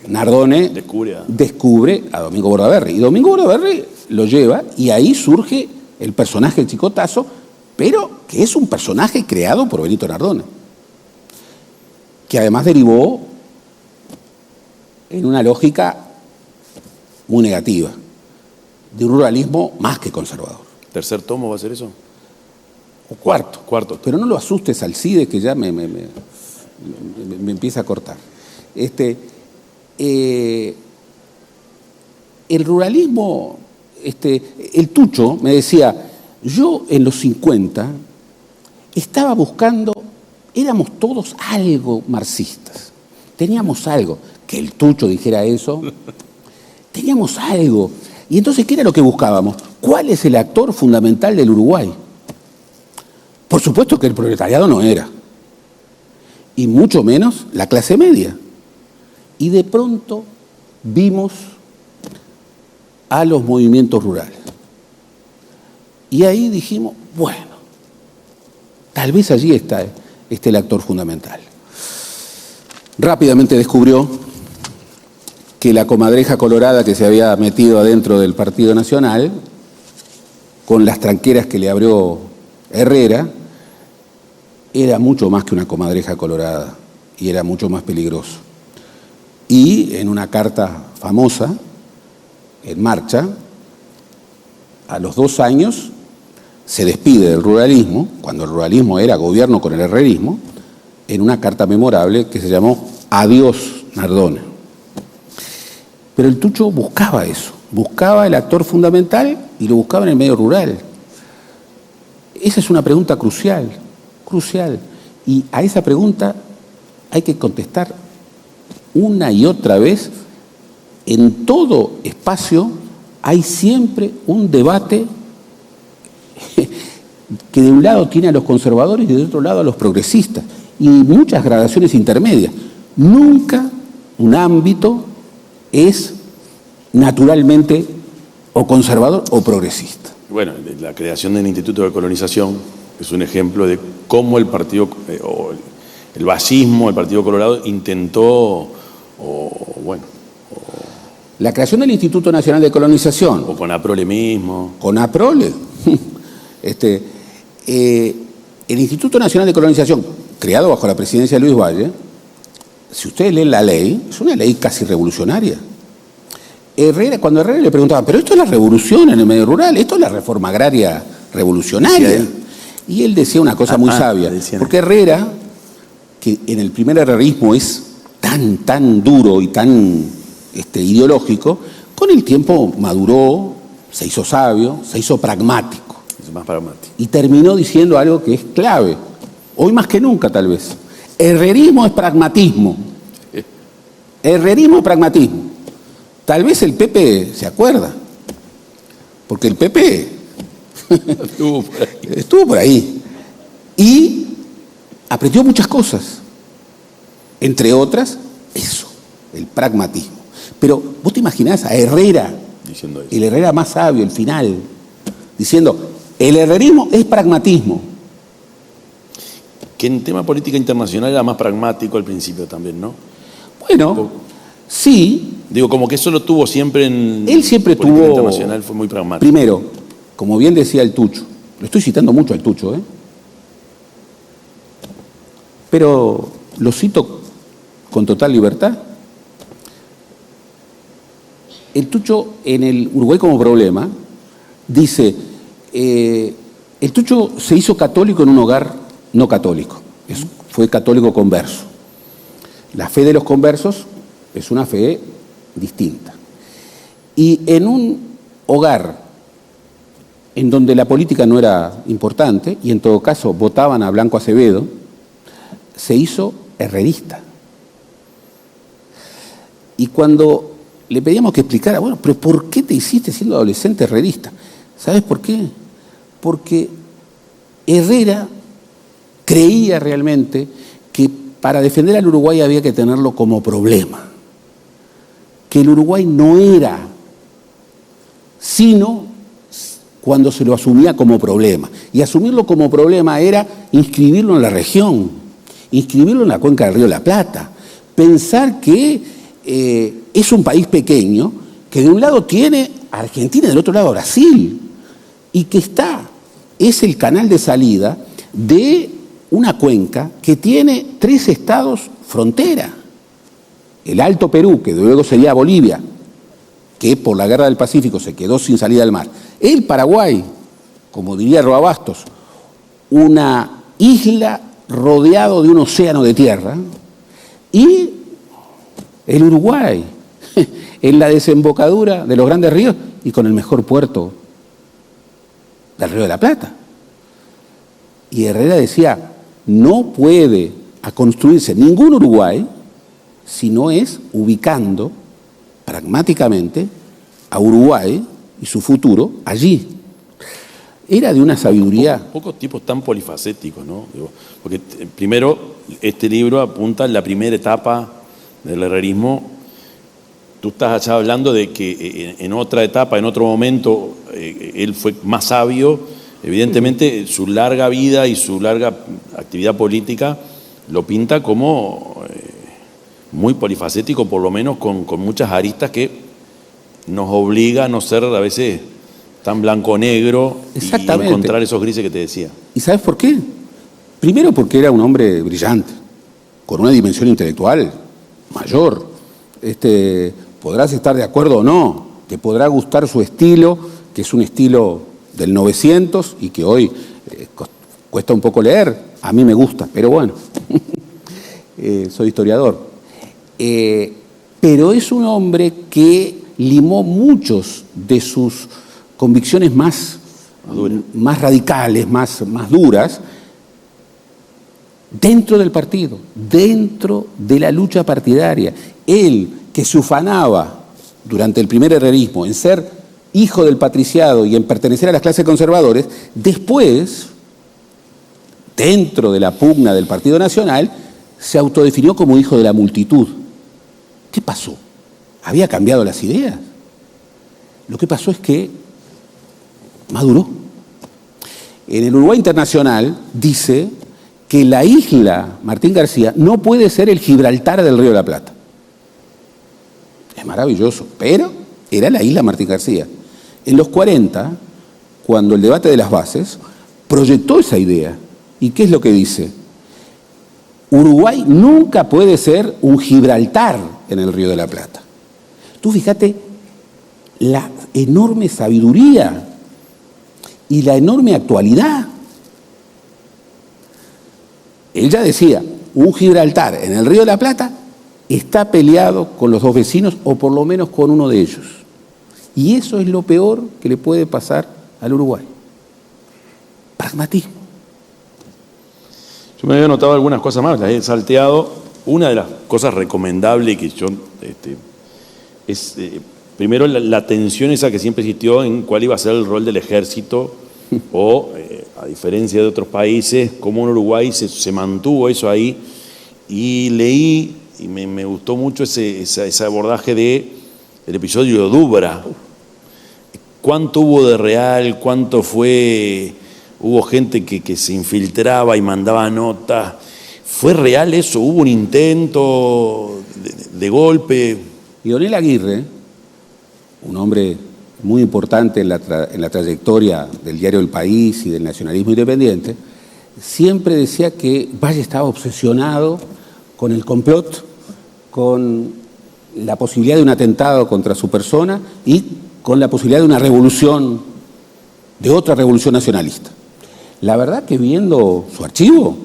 Nardone descubre a Domingo Bordaberry. Y Domingo Bordaberry lo lleva y ahí surge el personaje del Chicotazo, pero que es un personaje creado por Benito Nardone, que además derivó en una lógica muy negativa, de un ruralismo más que conservador. ¿Tercer tomo va a ser eso? O cuarto. Cuarto. Pero no lo asustes al CIDE, que ya me empieza a cortar. El ruralismo, el Tucho me decía, yo en los 50 estaba buscando, éramos todos algo marxistas, teníamos algo, que el Tucho dijera eso, teníamos algo. Y entonces, ¿qué era lo que buscábamos? ¿Cuál es el actor fundamental del Uruguay? Por supuesto que el proletariado no era. y mucho menos la clase media. Y de pronto vimos a los movimientos rurales. Y ahí dijimos, bueno, tal vez allí está el actor fundamental. Rápidamente descubrió que la comadreja colorada que se había metido adentro del Partido Nacional, con las tranqueras que le abrió Herrera, era mucho más que una comadreja colorada y era mucho más peligroso. Y en una carta famosa, En Marcha, a los 2 años se despide del ruralismo, cuando el ruralismo era gobierno con el herrerismo, en una carta memorable que se llamó Adiós, Nardona. Pero el Tucho buscaba eso, buscaba el actor fundamental y lo buscaba en el medio rural. Esa es una pregunta crucial, crucial. Y a esa pregunta hay que contestar una y otra vez. En todo espacio hay siempre un debate que de un lado tiene a los conservadores y de otro lado a los progresistas, y muchas gradaciones intermedias. Nunca un ámbito es naturalmente o conservador o progresista. Bueno, la creación del Instituto de Colonización es un ejemplo de cómo el partido, o el basismo, el Partido Colorado, intentó, la creación del Instituto Nacional de Colonización. O con APROLE mismo. Con APROLE. El Instituto Nacional de Colonización, creado bajo la presidencia de Luis Valle, si ustedes leen la ley, es una ley casi revolucionaria. Cuando Herrera le preguntaba, pero esto es la revolución en el medio rural, esto es la reforma agraria revolucionaria. Y él decía una cosa muy sabia, porque Herrera, que en el primer herrerismo es tan duro y tan ideológico, con el tiempo maduró, se hizo sabio, se hizo pragmático. Es más pragmático. Y terminó diciendo algo que es clave, hoy más que nunca tal vez. Herrerismo es pragmatismo. Herrerismo es pragmatismo. Tal vez el PP se acuerda, porque el PP estuvo por ahí y aprendió muchas cosas, entre otras eso, el pragmatismo. Pero vos te imaginás a Herrera, diciendo eso, el Herrera más sabio, el final, diciendo, el herrerismo es pragmatismo. Que en tema política internacional era más pragmático al principio también, ¿no? Bueno, sí. Digo, como que eso lo tuvo siempre en... Él siempre política tuvo... internacional fue muy pragmático. Primero, como bien decía el Tucho, lo estoy citando mucho al Tucho, pero lo cito con total libertad. El Tucho, en el Uruguay como problema, dice, el Tucho se hizo católico en un hogar no católico, fue católico converso. La fe de los conversos es una fe distinta. Y en un hogar en donde la política no era importante, y en todo caso votaban a Blanco Acevedo, se hizo herrerista. Y cuando le pedíamos que explicara, bueno, pero ¿por qué te hiciste siendo adolescente herrerista? ¿Sabes por qué? Porque Herrera creía realmente que para defender al Uruguay había que tenerlo como problema, que el Uruguay no era sino cuando se lo asumía como problema. Y asumirlo como problema era inscribirlo en la región, inscribirlo en la cuenca del Río de la Plata, pensar que es un país pequeño, que de un lado tiene a Argentina y del otro lado a Brasil, y que es el canal de salida de una cuenca que tiene 3 estados frontera. El Alto Perú, que luego sería Bolivia, que por la Guerra del Pacífico se quedó sin salida al mar. El Paraguay, como diría Roa Bastos, una isla rodeado de un océano de tierra. Y el Uruguay, en la desembocadura de los grandes ríos y con el mejor puerto del Río de la Plata. Y Herrera decía, no puede construirse ningún Uruguay si no es ubicando pragmáticamente a Uruguay y su futuro allí. Era de una sabiduría... Pocos tipos tan polifacéticos, ¿no? Digo, porque primero este libro apunta a la primera etapa del herrerismo. Tú estás allá hablando de que en otra etapa, en otro momento, él fue más sabio. Evidentemente, su larga vida y su larga actividad política lo pinta como muy polifacético, por lo menos con muchas aristas que nos obliga a no ser a veces tan blanco-negro y encontrar esos grises que te decía. ¿Y sabes por qué? Primero porque era un hombre brillante, con una dimensión intelectual mayor. Podrás estar de acuerdo o no, te podrá gustar su estilo, que es un estilo del 900 y que hoy cuesta un poco leer. A mí me gusta, pero bueno, soy historiador. Pero es un hombre que limó muchos de sus convicciones más radicales, más duras, dentro del partido, dentro de la lucha partidaria. Él, que se ufanaba durante el primer herrerismo en ser hijo del patriciado y en pertenecer a las clases conservadores, después, dentro de la pugna del Partido Nacional, se autodefinió como hijo de la multitud. ¿Qué pasó? ¿Había cambiado las ideas? Lo que pasó es que maduró. En el Uruguay Internacional dice que la isla Martín García no puede ser el Gibraltar del Río de la Plata. Es maravilloso, pero era la isla Martín García. En los 40, cuando el debate de las bases, proyectó esa idea. ¿Y qué es lo que dice? Uruguay nunca puede ser un Gibraltar en el Río de la Plata. Tú fíjate la enorme sabiduría y la enorme actualidad. Él ya decía, un Gibraltar en el Río de la Plata está peleado con los dos vecinos o por lo menos con uno de ellos. Y eso es lo peor que le puede pasar al Uruguay. Pragmatismo. Yo me había notado algunas cosas más, las he salteado. Una de las cosas recomendables que yo es primero la tensión esa que siempre existió en cuál iba a ser el rol del ejército o, a diferencia de otros países, cómo en Uruguay se mantuvo eso ahí. Y leí, y me gustó mucho ese abordaje del episodio de Dubra. ¿Cuánto hubo de real? ¿Cuánto fue? Hubo gente que se infiltraba y mandaba notas. ¿Fue real eso? ¿Hubo un intento de golpe? Leonel Aguirre, un hombre muy importante en la trayectoria del diario El País y del nacionalismo independiente, siempre decía que Valle estaba obsesionado con el complot, con la posibilidad de un atentado contra su persona y con la posibilidad de una revolución, de otra revolución nacionalista. La verdad que viendo su archivo,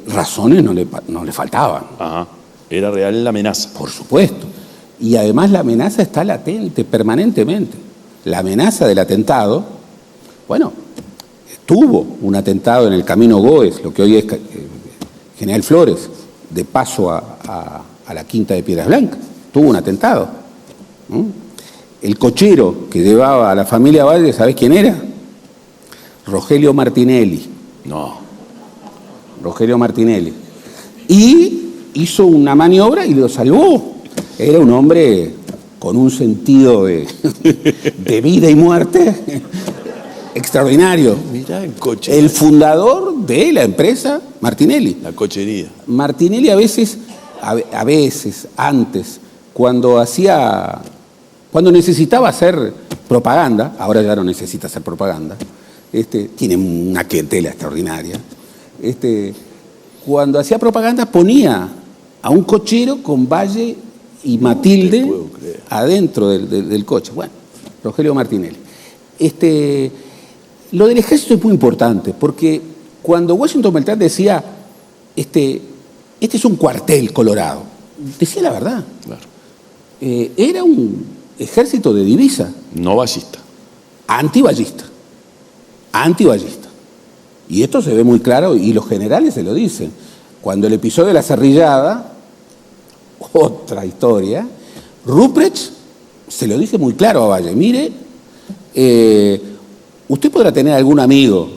razones no le faltaban. Ajá. Era real la amenaza. Por supuesto. Y además la amenaza está latente permanentemente. La amenaza del atentado, bueno, tuvo un atentado en el Camino Goes, lo que hoy es General Flores, de paso a la Quinta de Piedras Blancas. Tuvo un atentado. El cochero que llevaba a la familia Valle, ¿sabés quién era? Rogelio Martinelli. No. Rogelio Martinelli. Y hizo una maniobra y lo salvó. Era un hombre con un sentido de vida y muerte extraordinario. Mirá el coche. El fundador de la empresa Martinelli. La cochería. Martinelli a veces, antes, cuando necesitaba hacer propaganda, ahora ya no necesita hacer propaganda, tiene una clientela extraordinaria. Cuando hacía propaganda ponía a un cochero con Valle y Matilde adentro del coche. Bueno, Rogelio Martinelli. Lo del ejército es muy importante, porque cuando Washington Beltrán decía, este es un cuartel colorado, decía la verdad. Claro. Era un ejército de divisa. No ballista. Antiballista. Y esto se ve muy claro, y los generales se lo dicen. Cuando el episodio de la Cerrillada, otra historia, Ruprecht se lo dice muy claro a Valle. Mire, usted podrá tener algún amigo,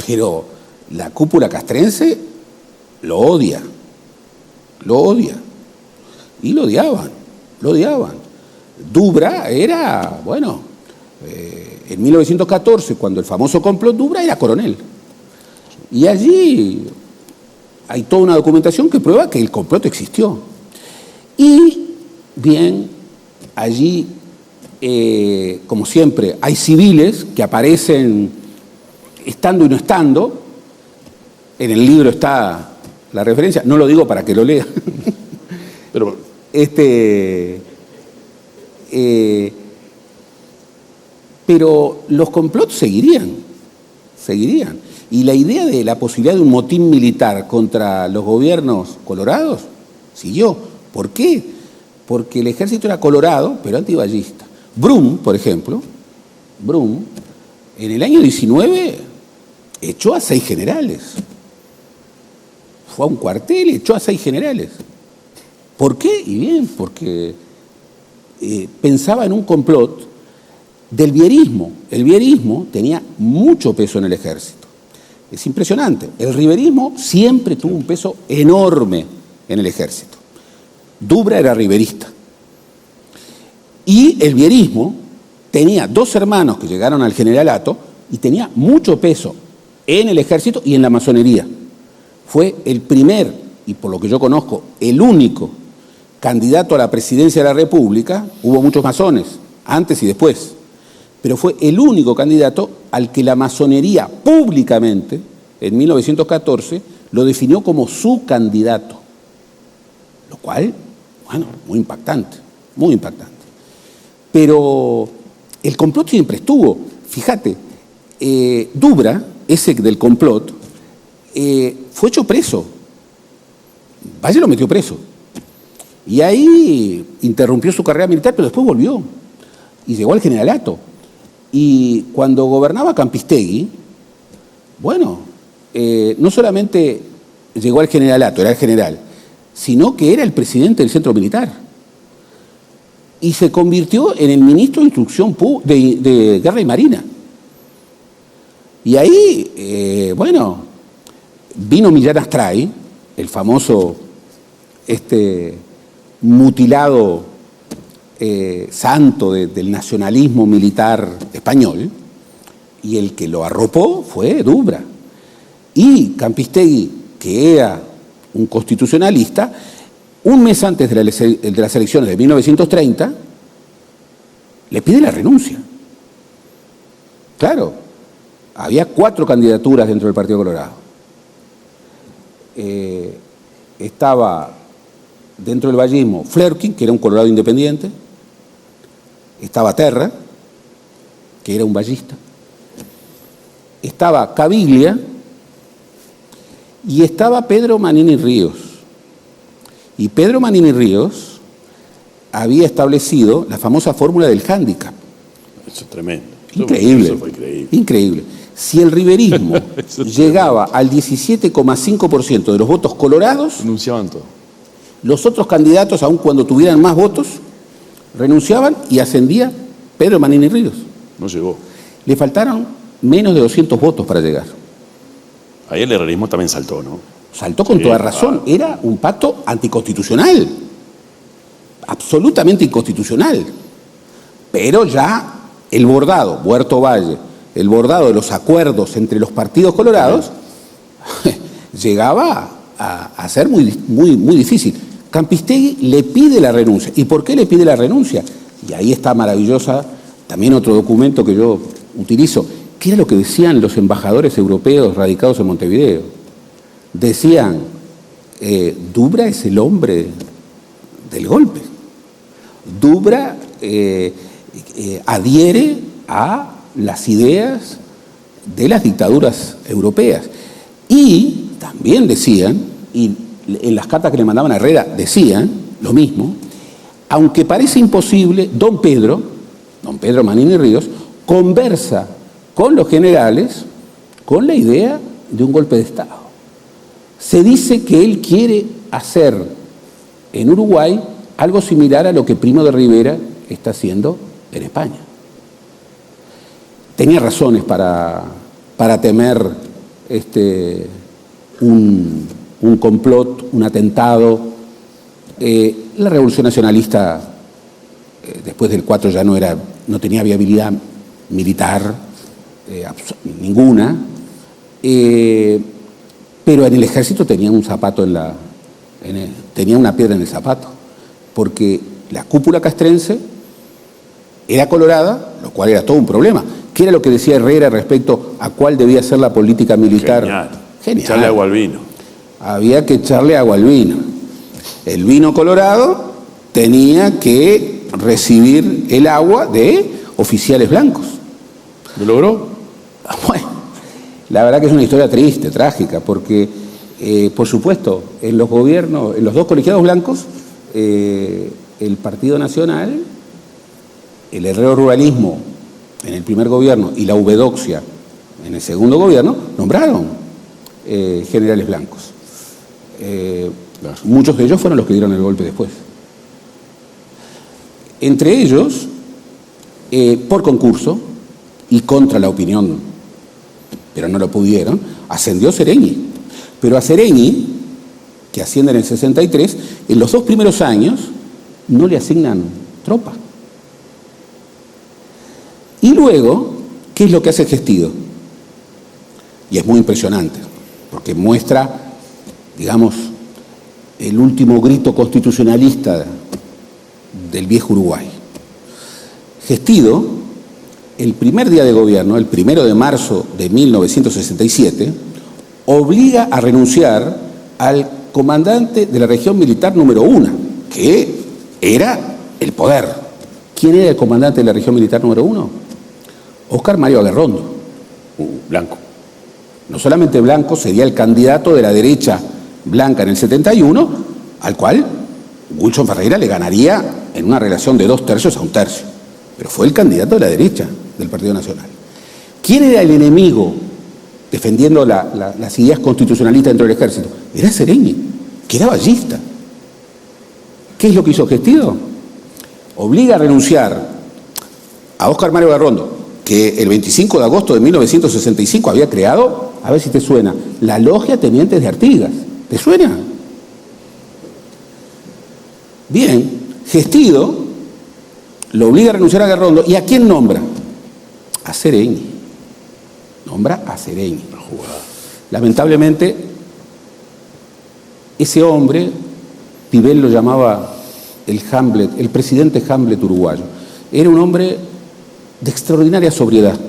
pero la cúpula castrense lo odia. Y lo odiaban. Dubra era, bueno, en 1914, cuando el famoso complot, Dubra era coronel. Y allí hay toda una documentación que prueba que el complot existió. Y, bien, allí, como siempre, hay civiles que aparecen estando y no estando. En el libro está la referencia, no lo digo para que lo lea. Pero pero los complots seguirían. Y la idea de la posibilidad de un motín militar contra los gobiernos colorados siguió. ¿Por qué? Porque el ejército era colorado, pero antiballista. Brum, por ejemplo, en el año 19 echó a 6 generales. Fue a un cuartel y echó a 6 generales. ¿Por qué? Y bien, porque pensaba en un complot del vierismo. El vierismo tenía mucho peso en el ejército. Es impresionante. El riverismo siempre tuvo un peso enorme en el ejército. Dubra era riverista. Y el vierismo tenía 2 hermanos que llegaron al generalato y tenía mucho peso en el ejército y en la masonería. Fue el primer, y por lo que yo conozco, el único candidato a la presidencia de la República. Hubo muchos masones, antes y después, pero fue el único candidato al que la masonería públicamente, en 1914, lo definió como su candidato. Lo cual, bueno, muy impactante. Pero el complot siempre estuvo. Fíjate, Dubra, ese del complot, fue hecho preso. Valle lo metió preso. Y ahí interrumpió su carrera militar, pero después volvió. Y llegó al generalato. Y cuando gobernaba Campistegui, bueno, no solamente llegó al generalato, era el general, sino que era el presidente del centro militar. Y se convirtió en el ministro de Instrucción de Guerra y Marina. Y ahí, bueno, vino Millán Astray, el famoso mutilado santo del nacionalismo militar español, y el que lo arropó fue Dubra. Y Campistegui, que era un constitucionalista, un mes antes de las elecciones de 1930, le pide la renuncia. Claro, había 4 candidaturas dentro del Partido Colorado. Estaba dentro del vallismo Flerkin, que era un colorado independiente, estaba Terra, que era un vallista, estaba Caviglia y estaba Pedro Manini Ríos. Y Pedro Manini Ríos había establecido la famosa fórmula del hándicap. Eso es tremendo. Increíble. Eso fue increíble. Increíble. Si el riverismo llegaba al 17,5% de los votos colorados, Renunciaban todo. los otros candidatos, aun cuando tuvieran más votos, renunciaban y ascendía Pedro Manini Ríos. No llegó. Le faltaron menos de 200 votos para llegar. Ahí el herrerismo también saltó, ¿no? Saltó con toda razón. Era un pacto anticonstitucional. Absolutamente inconstitucional. Pero ya el bordado, Huerto Valle, el bordado de los acuerdos entre los partidos colorados, llegaba a ser muy difícil. Campistegui le pide la renuncia. ¿Y por qué le pide la renuncia? Y ahí está maravillosa, también otro documento que yo utilizo, que era lo que decían los embajadores europeos radicados en Montevideo. Decían, Dubra es el hombre del golpe. Dubra adhiere a las ideas de las dictaduras europeas. Y también decían, y en las cartas que le mandaban a Herrera decían lo mismo, aunque parece imposible, don Pedro Manini Ríos, conversa con los generales con la idea de un golpe de Estado. Se dice que él quiere hacer en Uruguay algo similar a lo que Primo de Rivera está haciendo en España. Tenía razones para temer un complot, un atentado. La Revolución Nacionalista, después del 4 ya no tenía viabilidad militar ninguna, pero en el ejército tenía un zapato tenía una piedra en el zapato, porque la cúpula castrense era colorada, lo cual era todo un problema. ¿Qué era lo que decía Herrera respecto a cuál debía ser la política militar? Genial. Echarle agua al vino. Había que echarle agua al vino. El vino colorado tenía que recibir el agua de oficiales blancos. ¿Lo logró? Bueno, la verdad que es una historia triste, trágica, porque, por supuesto, en los gobiernos, en los dos colegiados blancos, el Partido Nacional, el Herrero Ruralismo en el primer gobierno y la Ubedoxia en el segundo gobierno, nombraron generales blancos. Muchos de ellos fueron los que dieron el golpe después. Entre ellos, por concurso y contra la opinión, pero no lo pudieron, ascendió Seregni. Pero a Seregni, que asciende en el 63, en los 2 primeros años no le asignan tropa. Y luego, ¿qué es lo que hace Gestido? Y es muy impresionante, porque muestra, digamos, el último grito constitucionalista del viejo Uruguay. Gestido, el primer día de gobierno, el 1 de marzo de 1967, obliga a renunciar al comandante de la región militar número 1, que era el poder. ¿Quién era el comandante de la región militar número 1? Óscar Mario Aguerrondo. Blanco. No solamente blanco, sería el candidato de la derecha blanca en el 71, al cual Wilson Ferreira le ganaría en una relación de 2/3 a 1/3. Pero fue el candidato de la derecha del Partido Nacional. ¿Quién era el enemigo defendiendo las ideas constitucionalistas dentro del ejército? Era Seregni, que era ballista. ¿Qué es lo que hizo Gestido? Obliga a renunciar a Óscar Mario Aguerrondo, que el 25 de agosto de 1965 había creado, a ver si te suena, la Logia Tenientes de Artigas. ¿Te suena? Bien, Gestido lo obliga a renunciar a Aguerrondo. ¿Y a quién nombra? A Seregni. Nombra a Seregni. Lamentablemente, ese hombre, Pibel lo llamaba el Hamlet, el presidente Hamlet uruguayo. Era un hombre de extraordinaria sobriedad,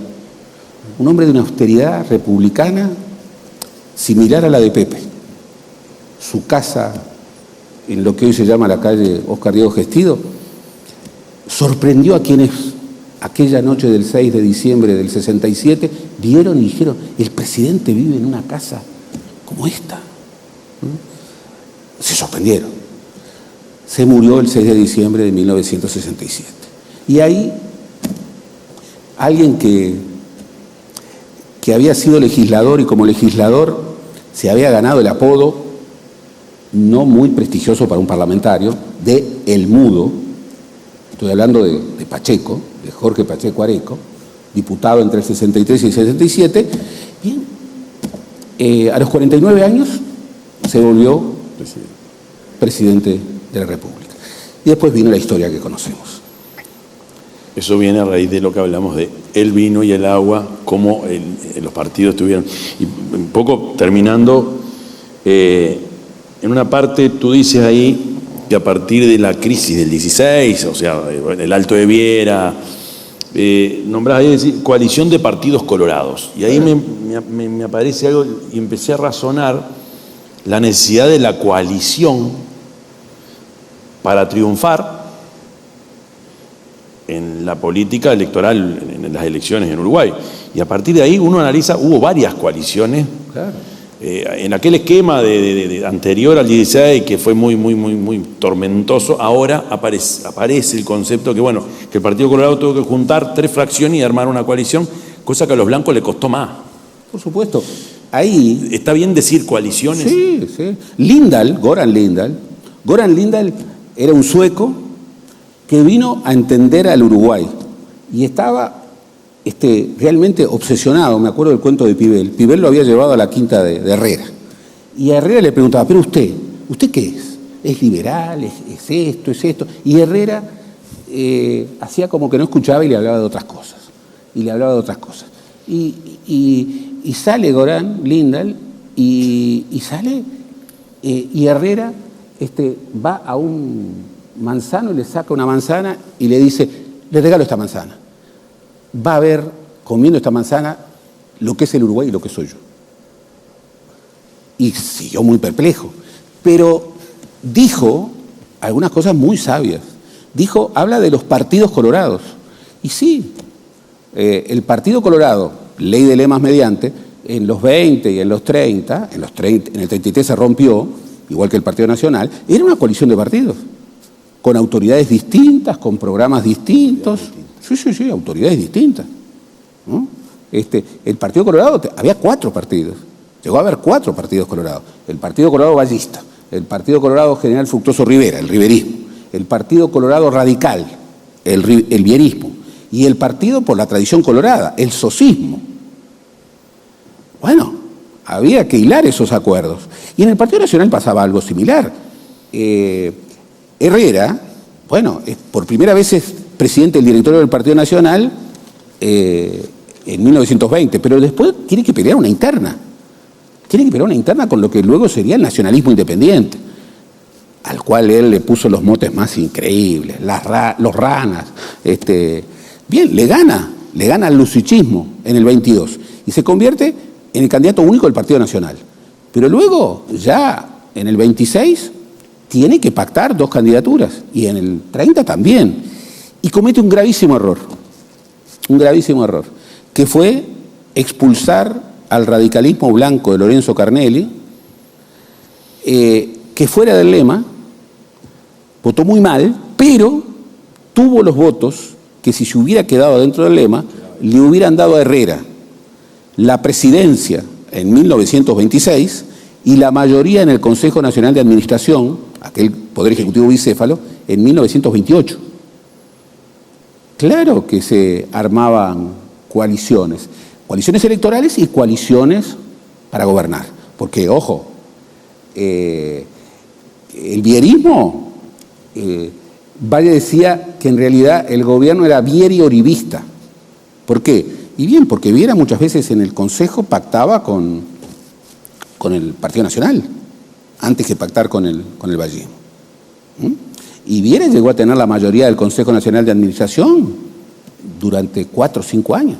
un hombre de una austeridad republicana similar a la de Pepe. Su casa, en lo que hoy se llama la calle Óscar Diego Gestido, sorprendió a quienes aquella noche del 6 de diciembre del 67 vieron y dijeron: el presidente vive en una casa como esta. Se sorprendieron. Se murió el 6 de diciembre de 1967. Y ahí alguien que había sido legislador y como legislador se había ganado el apodo, no muy prestigioso para un parlamentario, de El Mudo. Estoy hablando de Pacheco, de Jorge Pacheco Areco, diputado entre el 63 y el 67. Bien, a los 49 años se volvió presidente de la República. Y después vino la historia que conocemos. Eso viene a raíz de lo que hablamos de el vino y el agua, cómo los partidos tuvieron. Y un poco terminando, en una parte tú dices ahí que a partir de la crisis del 16, o sea, el Alto de Viera, nombrás ahí decir, coalición de partidos colorados. Y ahí me aparece algo y empecé a razonar la necesidad de la coalición para triunfar en la política electoral, en las elecciones en Uruguay. Y a partir de ahí uno analiza, hubo varias coaliciones. Claro. En aquel esquema de anterior al 16, que fue muy tormentoso, ahora aparece el concepto que, bueno, que el Partido Colorado tuvo que juntar 3 fracciones y armar una coalición, cosa que a los blancos le costó más. Por supuesto. Ahí... ¿Está bien decir coaliciones? Sí, sí. Goran Lindahl era un sueco que vino a entender al Uruguay y estaba realmente obsesionado. Me acuerdo del cuento de Pibel. Pibel lo había llevado a la quinta de Herrera Y a Herrera le preguntaba, pero ¿usted qué es? ¿Es liberal? ¿Es esto? ¿Es esto? Y Herrera hacía como que no escuchaba y le hablaba de otras cosas. Y sale Goran Lindahl y sale y Herrera va a un manzano y le saca una manzana y le dice, le regalo esta manzana. Va a ver, comiendo esta manzana, lo que es el Uruguay y lo que soy yo. Y siguió muy perplejo. Pero dijo algunas cosas muy sabias. Habla de los partidos colorados. Y sí, el Partido Colorado, ley de lemas mediante, en los 20 y en los 30, en el 33 se rompió, igual que el Partido Nacional, era una coalición de partidos, con autoridades distintas, con programas distintos. Sí, autoridades distintas, ¿no? El Partido Colorado, había 4 partidos, llegó a haber 4 partidos colorados. El Partido Colorado Ballista, el Partido Colorado General Fructuoso Rivera, el riverismo, el Partido Colorado Radical, el vierismo, y el partido por la tradición colorada, el socismo. Bueno, había que hilar esos acuerdos. Y en el Partido Nacional pasaba algo similar. Herrera, bueno, por primera vez es presidente del directorio del Partido Nacional en 1920, pero después tiene que pelear una interna. Tiene que pelear una interna con lo que luego sería el nacionalismo independiente, al cual él le puso los motes más increíbles, los ranas. Bien, le gana al lucichismo en el 22 y se convierte en el candidato único del Partido Nacional. Pero luego, ya en el 26, tiene que pactar 2 candidaturas y en el 30 también. Y comete un gravísimo error, que fue expulsar al radicalismo blanco de Lorenzo Carnelli, que fuera del lema, votó muy mal, pero tuvo los votos que si se hubiera quedado dentro del lema, le hubieran dado a Herrera la presidencia en 1926 y la mayoría en el Consejo Nacional de Administración, aquel Poder Ejecutivo bicéfalo, en 1928. Claro que se armaban coaliciones electorales y coaliciones para gobernar, porque, ojo, el vierismo, Valle decía que en realidad el gobierno era vieri-oribista. ¿Por qué? Y bien, porque Viera muchas veces en el Consejo pactaba con el Partido Nacional, antes que pactar con el vallismo. Y Viera llegó a tener la mayoría del Consejo Nacional de Administración durante 4 o 5 años.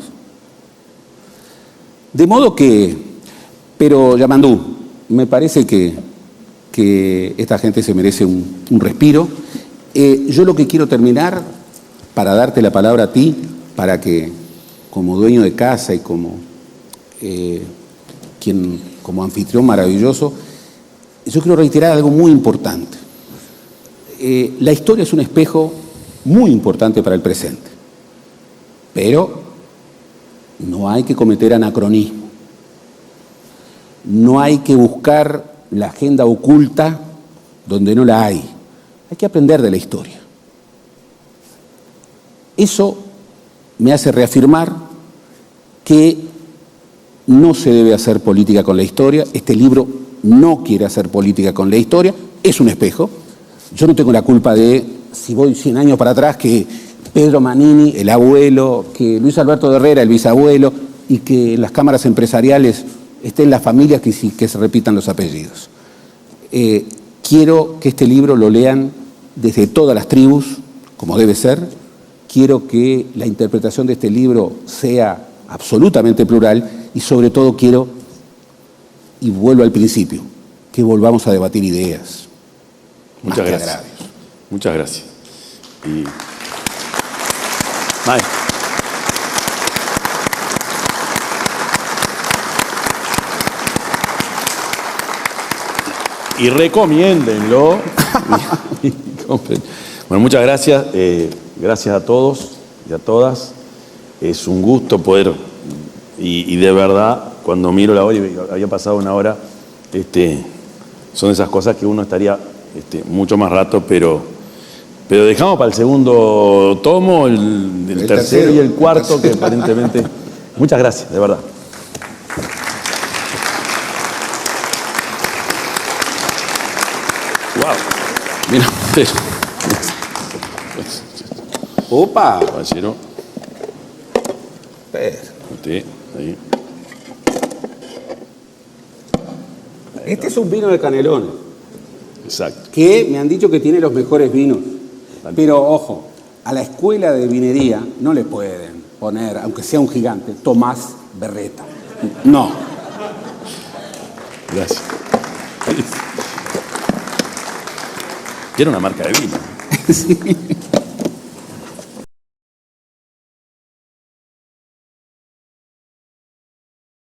De modo que, pero Yamandú, me parece que esta gente se merece un respiro. Yo lo que quiero terminar, para darte la palabra a ti, para que como dueño de casa y como anfitrión maravilloso, yo quiero reiterar algo muy importante. La historia es un espejo muy importante para el presente, pero no hay que cometer anacronismo, no hay que buscar la agenda oculta donde no la hay. Hay que aprender de la historia. Eso me hace reafirmar que no se debe hacer política con la historia. Este libro no quiere hacer política con la historia, es un espejo. Yo no tengo la culpa de, si voy 100 años para atrás, que Pedro Manini, el abuelo, que Luis Alberto de Herrera, el bisabuelo, y que en las cámaras empresariales estén las familias que se repitan los apellidos. Quiero que este libro lo lean desde todas las tribus, como debe ser. Quiero que la interpretación de este libro sea absolutamente plural y sobre todo quiero, y vuelvo al principio, que volvamos a debatir ideas. Muchas gracias. Muchas gracias. Y recomiéndenlo. Bueno, muchas gracias. Gracias a todos y a todas. Es un gusto poder, y de verdad, cuando miro la hora y había pasado una hora, son esas cosas que uno estaría mucho más rato, pero dejamos para el segundo tomo, el tercero y el cuarto, que aparentemente... Muchas gracias, de verdad. Mira, pero, ¡Opa! caballero, Pero, usted, ahí. este es un vino de Canelones, Exacto. que me han dicho que tiene los mejores vinos. Pero, ojo, a la escuela de vinería no le pueden poner, aunque sea un gigante, Tomás Berreta. No. Gracias. Y era una marca de vino. Sí.